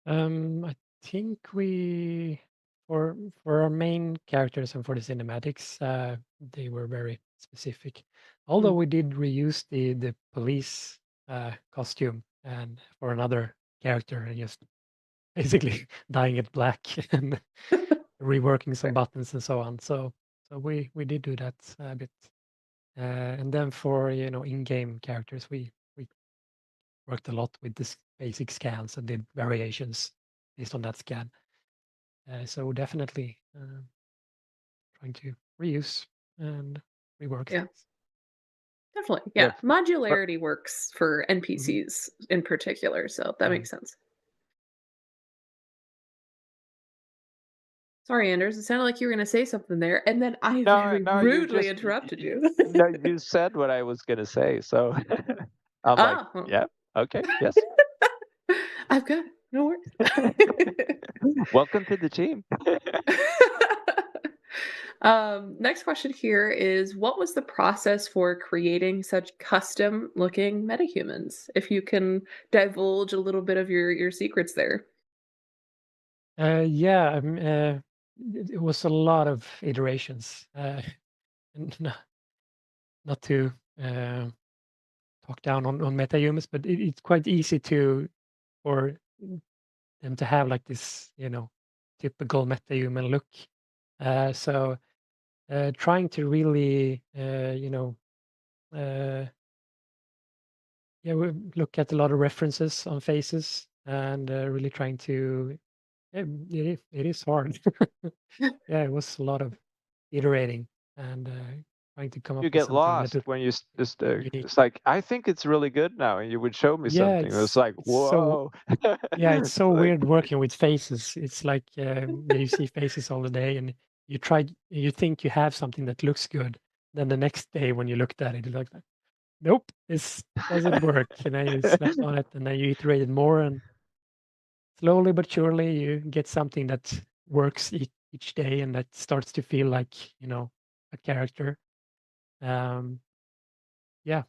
I think we for our main characters and for the cinematics, they were very specific. Although Mm. we did reuse the police costume and for another character and just basically dyeing it black and reworking some buttons and so on. So we did do that a bit. And then for in-game characters, we worked a lot with this basic scans and did variations based on that scan. So definitely trying to reuse and rework Yeah. things. Definitely. Yeah. Yeah. Modularity works for Mhm. NPCs in particular, so that Yeah. makes sense. Sorry, Anders. It sounded like you were going to say something there, and then I very No, you rudely just interrupted you. no, you said what I was gonna say, so I'm like, Ah, well, yeah, okay, yes. I've got it. No worries. Welcome to the team. Next question here is what was the process for creating such custom looking metahumans? If you can divulge a little bit of your secrets there. Yeah, it was a lot of iterations. And not to talk down on metahumans, but it's quite easy for them to have like this, typical metahuman look. So trying to really, yeah, we look at a lot of references on faces and really trying to. Yeah, it is hard. Yeah, it was a lot of iterating and trying to come up You with get something lost that when you just unique. it's like, I think it's really good now, and you would show me Yeah, something. It was like, it's so whoa. yeah, it's so Like, weird working with faces. It's like yeah, you see faces all the day, and you think you have something that looks good. Then the next day when you looked at it, you're like, nope, this doesn't work. And then you slept on it, and then you iterated more, and slowly but surely you get something that works each day, and that starts to feel like a character. Um, yeah,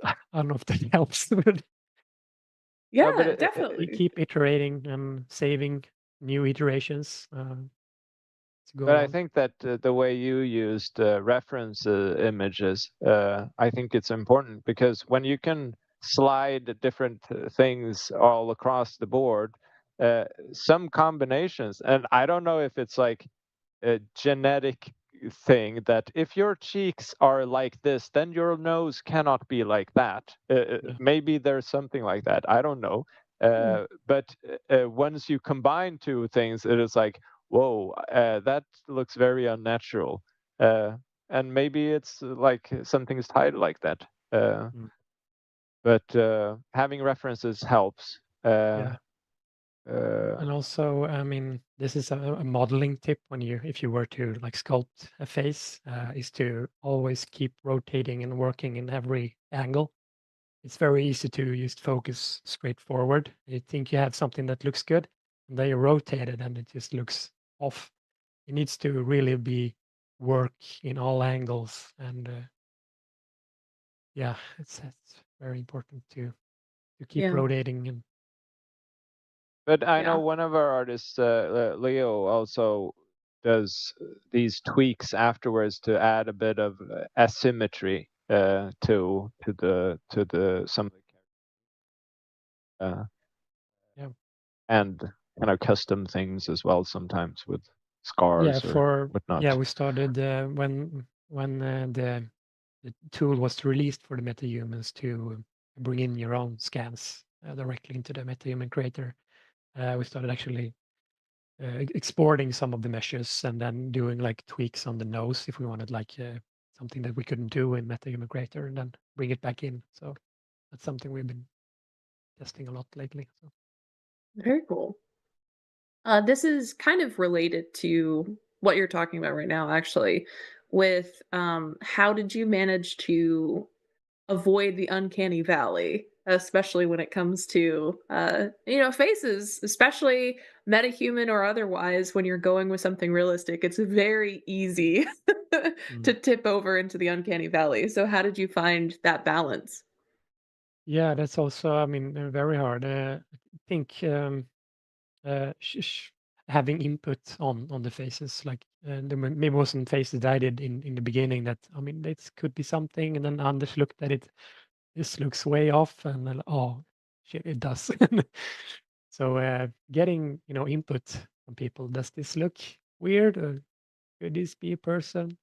I don't know if that helps. But no, but Yeah, you definitely. keep iterating and saving new iterations to go but I on. think that the way you used reference images, I think it's important, because when you can slide different things all across the board, some combinations, and I don't know if it's like a genetic thing that if your cheeks are like this, then your nose cannot be like that. Yeah. Maybe there's something like that. I don't know. But once you combine two things, it is like, whoa, that looks very unnatural. And maybe it's like something's tied like that. Mm. But having references helps. Yeah. Uh, And also, I mean, this is a modeling tip when if you were to like sculpt a face, is to always keep rotating and working in every angle. It's very easy to just focus straight forward. You think you have something that looks good, and then you rotate it and it just looks off. It needs to really be work in all angles, and yeah, it's very important to keep Yeah. rotating and But I know Yeah. one of our artists, Leo, also does these tweaks afterwards to add a bit of asymmetry to some uh, yeah. and kind of custom things as well, sometimes with Yeah, scars or whatnot. we started when the tool was released for the MetaHumans to bring in your own scans directly into the MetaHuman creator. We started actually exporting some of the meshes and then doing like tweaks on the nose if we wanted like something that we couldn't do in MetaHuman creator, and then bring it back in. So that's something we've been testing a lot lately. So. Very cool. This is kind of related to what you're talking about right now, actually, with how did you manage to avoid the uncanny valley, especially when it comes to faces, especially metahuman or otherwise. When you're going with something realistic, it's very easy Mm. to tip over into the uncanny valley. So how did you find that balance? Yeah, that's also, I mean, very hard. I think having input on the faces, like there maybe wasn't faces that I did in the beginning that, I mean, this could be something, and then Anders looked at it, this looks way off, and then, oh shit, it does. So getting input from people, does this look weird, or could this be a person?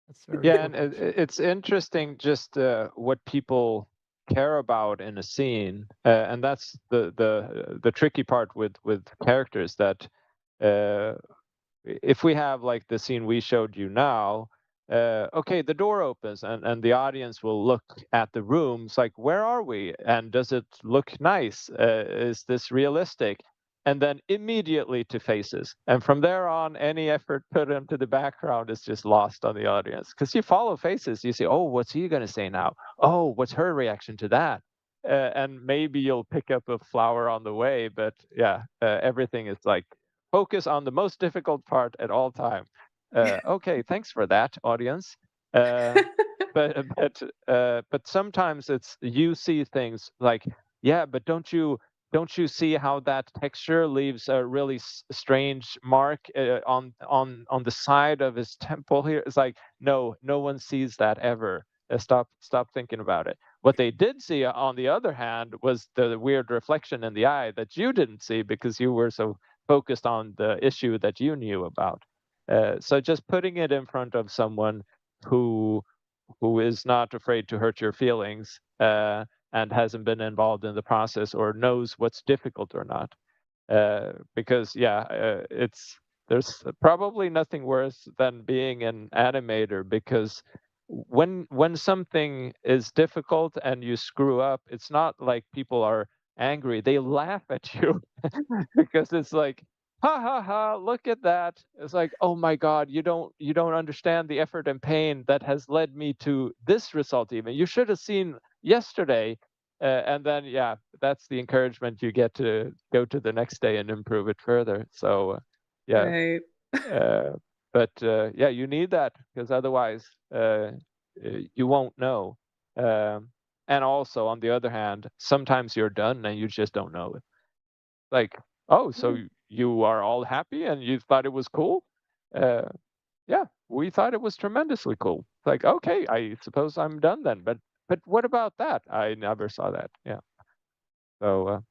That's very Yeah, and important. it's interesting just what people care about in a scene, and that's the tricky part with characters, that uh, if we have like the scene we showed you now, okay, the door opens and the audience will look at the room. It's like, where are we? And does it look nice? Is this realistic? And then immediately to faces. And from there on, any effort put into the background is just lost on the audience. Because you follow faces, you say, oh, what's he going to say now? Oh, what's her reaction to that? And maybe you'll pick up a flower on the way, but yeah, everything is like, focus on the most difficult part at all time. Okay, thanks for that, audience. But sometimes it's, you see things like, yeah, but don't you see how that texture leaves a really strange mark on the side of his temple here? It's like, no one sees that ever. Stop thinking about it. What they did see, on the other hand, was the weird reflection in the eye that you didn't see because you were so focused on the issue that you knew about. So just putting it in front of someone who is not afraid to hurt your feelings, and hasn't been involved in the process or knows what's difficult or not. Because yeah, there's probably nothing worse than being an animator, because when something is difficult and you screw up, it's not like people are angry. They laugh at you because it's like, ha ha ha, look at that. It's like, oh my God, you don't understand the effort and pain that has led me to this result. Even you should have seen yesterday. And then, yeah, that's the encouragement you get to go to the next day and improve it further. So, yeah. Right. But yeah, you need that, because otherwise you won't know. And also, on the other hand, sometimes you're done and you just don't know it. Like, oh, so you are all happy and you thought it was cool? Yeah, we thought it was tremendously cool. Like, okay, I suppose I'm done then. But what about that? I never saw that. Yeah. So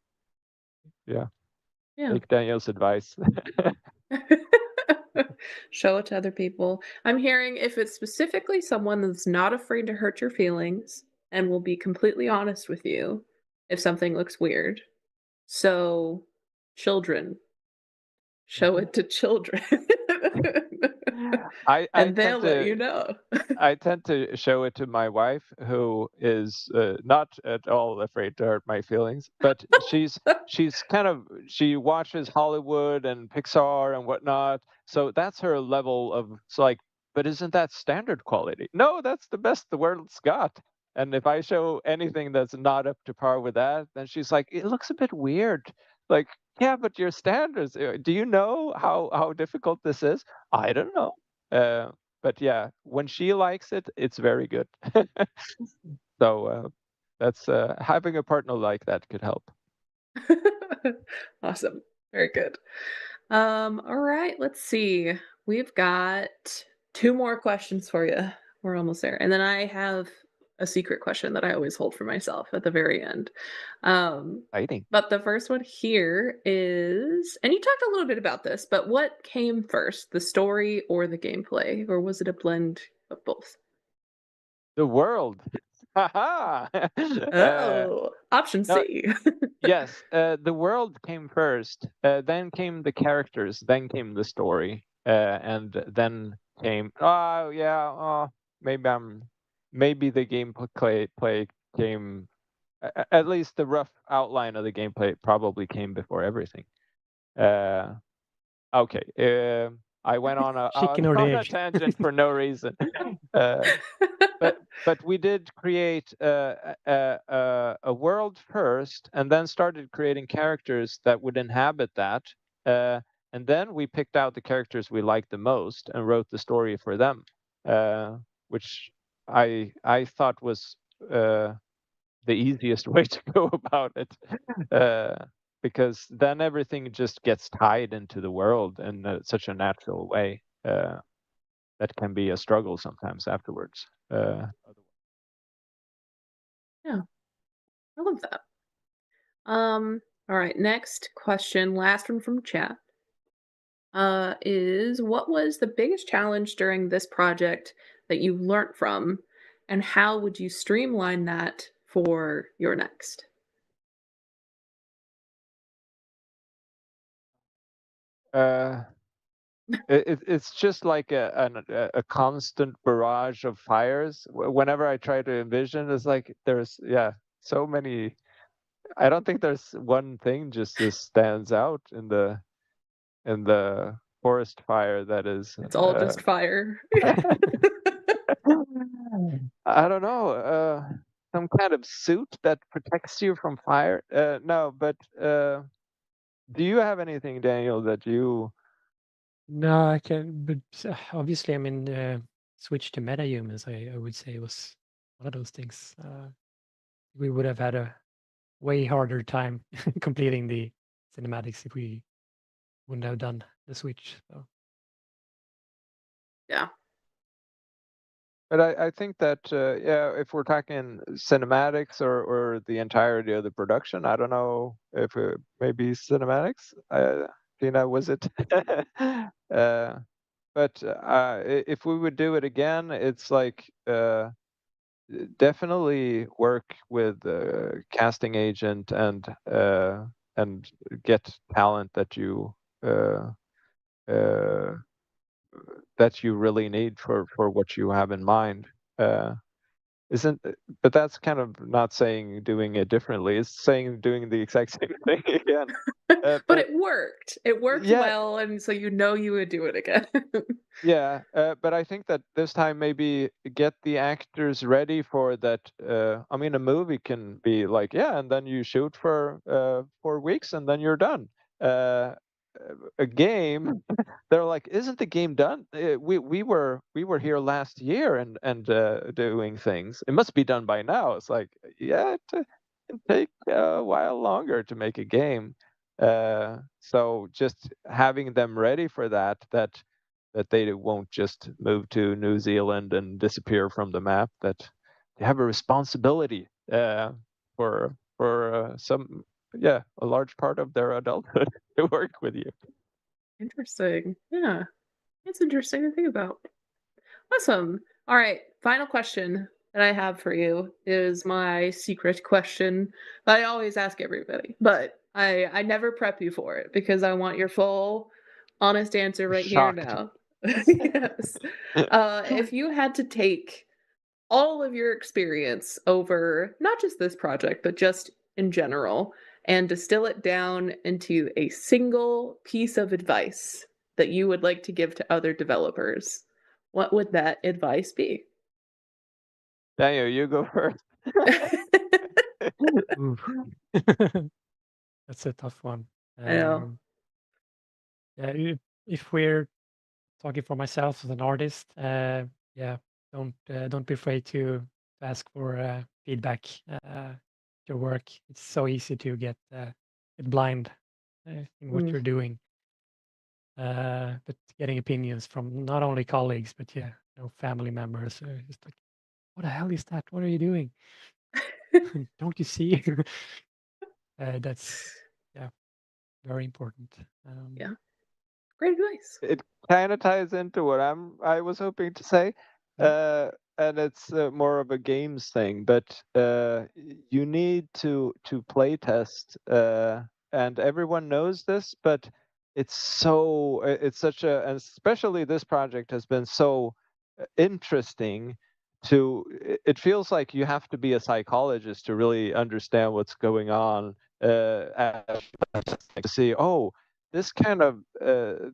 yeah, Yeah. take Daniel's advice. Show it to other people. I'm hearing if it's specifically someone that's not afraid to hurt your feelings and will be completely honest with you if something looks weird. So, children, show it to children. I And tend they'll let you to know. I tend to show it to my wife, who is not at all afraid to hurt my feelings. But she's kind of, she watches Hollywood and Pixar and whatnot, so that's her level of. It's like, but isn't that standard quality? No, that's the best the world's got. And if I show anything that's not up to par with that, then she's like, it looks a bit weird. Like, yeah, but your standards. Do you know how difficult this is? I don't know. But yeah, when she likes it, it's very good. So that's having a partner like that could help. Awesome. Very good. All right, let's see. We've got 2 more questions for you. We're almost there. And then I have a secret question that I always hold for myself at the very end. Exciting. But the first one here is, and you talked a little bit about this, but what came first, the story or the gameplay? Or was it a blend of both? The world. Haha. Oh, option No, C. yes, the world came first, then came the characters, then came the story, and then came. Oh yeah, maybe the gameplay came. At least the rough outline of the gameplay probably came before everything. Okay, I went on a Chicken or the on a egg? tangent for no reason. But we did create a world first, and then started creating characters that would inhabit that. And then we picked out the characters we liked the most and wrote the story for them, which I thought was the easiest way to go about it. Because then everything just gets tied into the world in such a natural way, that can be a struggle sometimes afterwards. Yeah, I love that. All right, next question, last one from chat. Is what was the biggest challenge during this project that you learned from, and how would you streamline that for your next? Uh, it's just like a constant barrage of fires. Whenever I try to envision, it's like there's, yeah, so many. I don't think there's one thing just stands out in the forest fire that is. It's all just fire. I don't know. Some kind of suit that protects you from fire. No, but do you have anything, Daniel, that you? No, I can, but obviously, I mean, switch to metahumans, I would say was one of those things. We would have had a way harder time completing the cinematics if we wouldn't have done the switch. So. Yeah. But I think that yeah, if we're talking cinematics or the entirety of the production, I don't know if maybe cinematics. Tina, was it? But if we would do it again, it's like definitely work with the casting agent and get talent that you that you really need for what you have in mind. Isn't But that's kind of not saying doing it differently. It's saying doing the exact same thing again. But it worked. It worked yeah, well, and so you would do it again. yeah, but I think that this time maybe get the actors ready for that. I mean, a movie can be like, yeah, and then you shoot for 4 weeks and then you're done. Uh, a game, they're like, isn't the game done? We were here last year and doing things. It must be done by now. It's like, yeah, it can take a while longer to make a game. So just having them ready for that they won't just move to New Zealand and disappear from the map. That they have a responsibility for some, yeah, a large part of their adulthood to work with you. Interesting. Yeah. It's interesting to think about. Awesome. All right. Final question that I have for you is my secret question that I always ask everybody, but I never prep you for it because I want your full, honest answer right here Shocked. now. Yes. If you had to take all of your experience over not just this project, but just in general, and distill it down into a single piece of advice that you would like to give to other developers, what would that advice be? Daniel, you go first. Oof. That's a tough one. I know. Yeah, if we're talking for myself as an artist, yeah, don't be afraid to ask for feedback. Your work. It's so easy to get blind in what Mm. you're doing. But getting opinions from not only colleagues, but yeah, family members, just like, what the hell is that? What are you doing? Don't you see? That's yeah, very important. Yeah. Great advice. It kind of ties into what I was hoping to say, and it's more of a games thing. But you need to play test, and everyone knows this. But it's such a, and especially this project has been so interesting. It feels like you have to be a psychologist to really understand what's going on. To see, oh, this kind of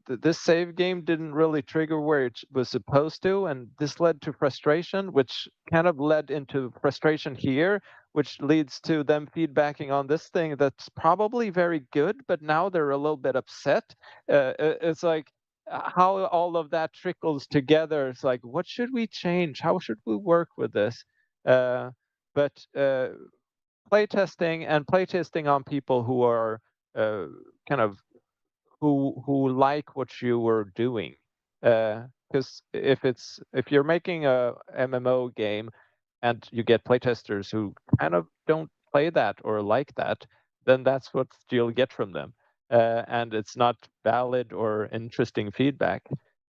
this save game didn't really trigger where it was supposed to, and this led to frustration, which kind of led into frustration here, which leads to them feedbacking on this thing that's probably very good, but now they're a little bit upset. It's like how all of that trickles together. It's like, what should we change? How should we work with this? But playtesting on people who are kind of who like what you were doing. Because if you're making a MMO game and you get playtesters who kind of don't play that or like that, then that's what you'll get from them. And it's not valid or interesting feedback.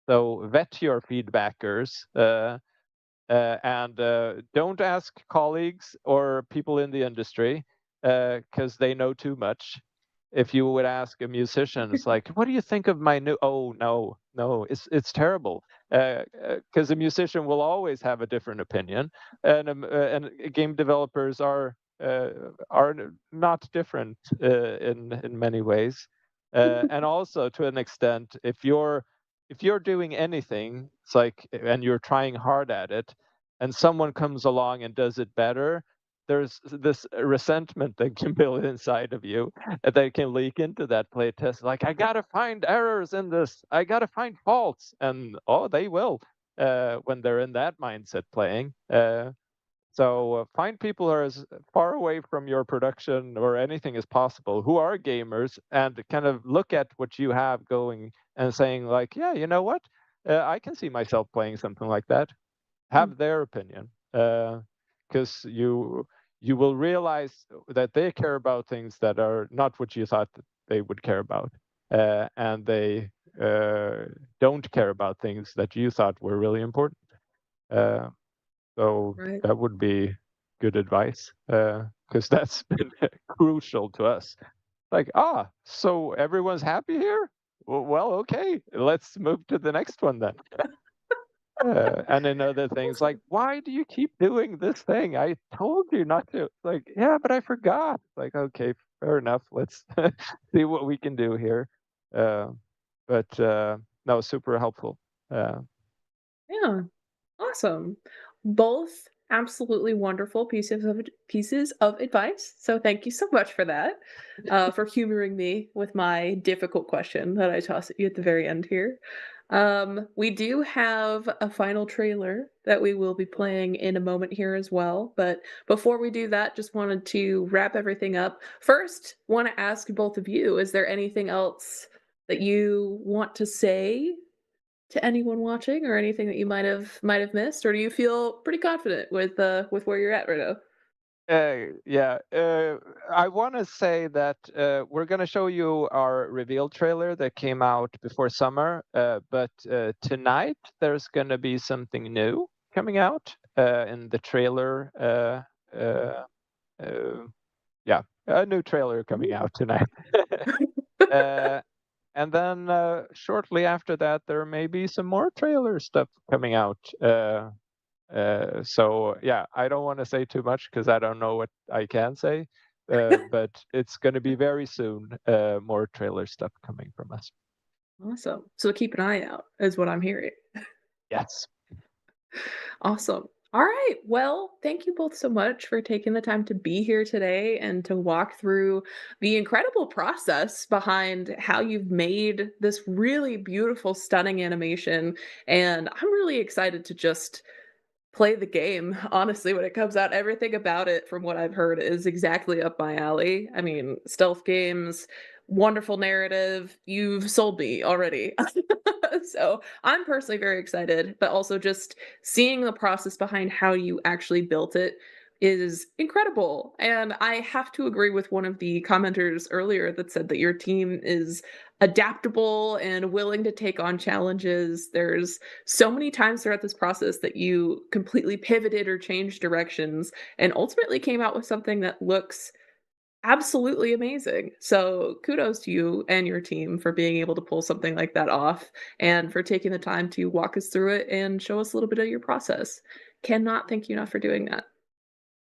So vet your feedbackers, and don't ask colleagues or people in the industry because they know too much. If you would ask a musician, it's like, what do you think of my new? Oh no, it's terrible. Because a musician will always have a different opinion, and game developers are not different in many ways. And also to an extent, if you're doing anything, it's like, and you're trying hard at it, and someone comes along and does it better, there's this resentment that can build inside of you that can leak into that playtest. Like, I gotta find errors in this. I gotta find faults, and oh, they will when they're in that mindset playing. So find people who are as far away from your production or anything as possible, who are gamers, and kind of look at what you have going and saying like, yeah, you know what? I can see myself playing something like that. Have their opinion, because you will realize that they care about things that are not what you thought that they would care about, and they don't care about things that you thought were really important. So Right. that would be good advice, because that's been crucial to us. Like, so everyone's happy here? well, okay, let's move to the next one then. And then other things like, why do you keep doing this thing? I told you not to. Like, yeah, but I forgot. Like, okay, fair enough. Let's see what we can do here. But no, super helpful. Yeah, awesome. Both absolutely wonderful pieces of advice. So thank you so much for that, for humoring me with my difficult question that I tossed at you at the very end here. We do have a final trailer that we will be playing in a moment here as well. But before we do that, just wanted to wrap everything up. First, want to ask both of you, is there anything else that you want to say to anyone watching, or anything that you might have missed, or do you feel pretty confident with where you're at right now? Yeah, I want to say that we're going to show you our reveal trailer that came out before summer, but tonight there's going to be something new coming out in the trailer. Yeah, a new trailer coming out tonight. And then shortly after that, there may be some more trailer stuff coming out. So yeah, I don't want to say too much because I don't know what I can say. But it's going to be very soon. More trailer stuff coming from us. Awesome. So keep an eye out, is what I'm hearing. Yes. Awesome. All right. Well, thank you both so much for taking the time to be here today and to walk through the incredible process behind how you've made this really beautiful, stunning animation. And I'm really excited to just play the game, honestly, when it comes out. Everything about it, from what I've heard, is exactly up my alley. I mean, stealth games, wonderful narrative. You've sold me already. So I'm personally very excited, but also just seeing the process behind how you actually built it is incredible. And I have to agree with one of the commenters earlier that said that your team is adaptable and willing to take on challenges. There's so many times throughout this process that you completely pivoted or changed directions and ultimately came out with something that looks absolutely amazing. So kudos to you and your team for being able to pull something like that off, and for taking the time to walk us through it and show us a little bit of your process. Cannot thank you enough for doing that.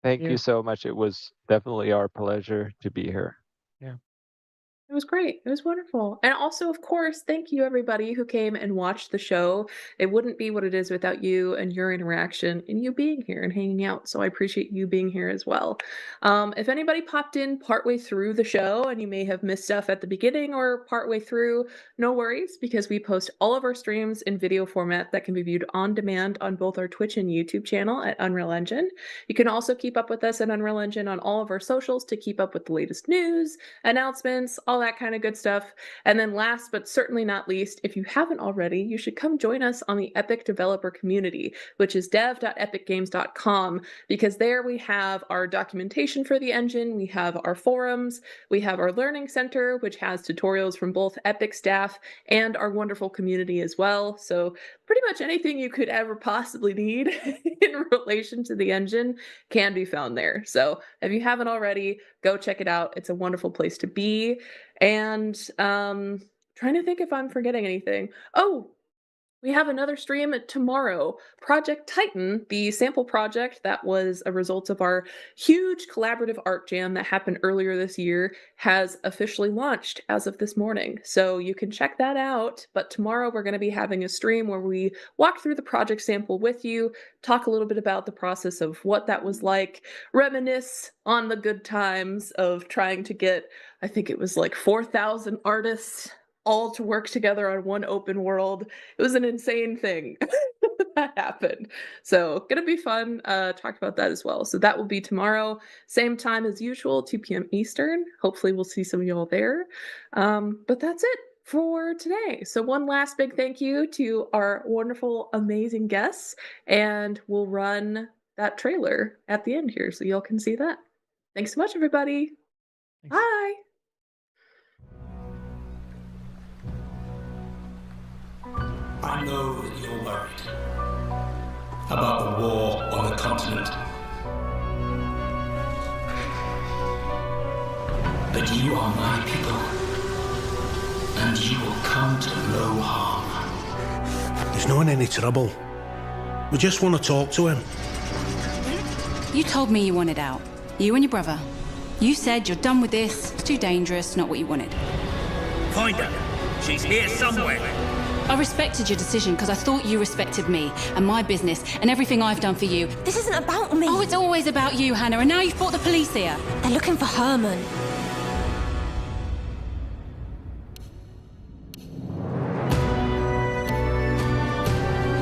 Thank you so much. It was definitely our pleasure to be here. Yeah. It was great. It was wonderful. And also, of course, thank you everybody who came and watched the show. It wouldn't be what it is without you and your interaction and you being here and hanging out. So I appreciate you being here as well. If anybody popped in partway through the show and you may have missed stuff at the beginning or partway through, no worries, because we post all of our streams in video format that can be viewed on demand on both our Twitch and YouTube channel at Unreal Engine. You can also keep up with us at Unreal Engine on all of our socials to keep up with the latest news, announcements, all that kind of good stuff. And then last but certainly not least, if you haven't already, you should come join us on the Epic developer community, which is dev.epicgames.com, because there we have our documentation for the engine, we have our forums, we have our learning center, which has tutorials from both Epic staff and our wonderful community as well. So pretty much anything you could ever possibly need in relation to the engine can be found there. So if you haven't already, go check it out. It's a wonderful place to be. And trying to think if I'm forgetting anything. Oh, we have another stream tomorrow. Project Titan, the sample project that was a result of our huge collaborative art jam that happened earlier this year, has officially launched as of this morning. So you can check that out. But tomorrow we're going to be having a stream where we walk through the project sample with you, talk a little bit about the process of what that was like, reminisce on the good times of trying to get, I think it was like 4,000 artists all to work together on one open world. It was an insane thing that happened. So gonna be fun, talk about that as well. So that will be tomorrow, same time as usual, 2 p.m. Eastern. Hopefully we'll see some of y'all there. But that's it for today. So one last big thank you to our wonderful, amazing guests, and we'll run that trailer at the end here so y'all can see that. Thanks so much, everybody. Thanks. Bye. I know that you're worried about the war on the continent. But you are my people, and you will come to no harm. He's not in any trouble. We just want to talk to him. You told me you wanted out. You and your brother. You said you're done with this, it's too dangerous, not what you wanted. Find her. She's here somewhere. I respected your decision because I thought you respected me and my business and everything I've done for you. This isn't about me. Oh, it's always about you, Hannah, and now you've brought the police here. They're looking for Herman.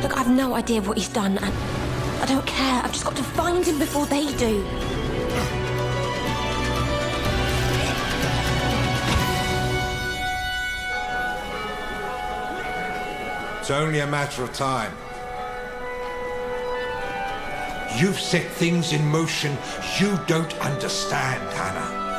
Look, I've no idea what he's done, and I don't care. I've just got to find him before they do. It's only a matter of time. You've set things in motion you don't understand, Hanna.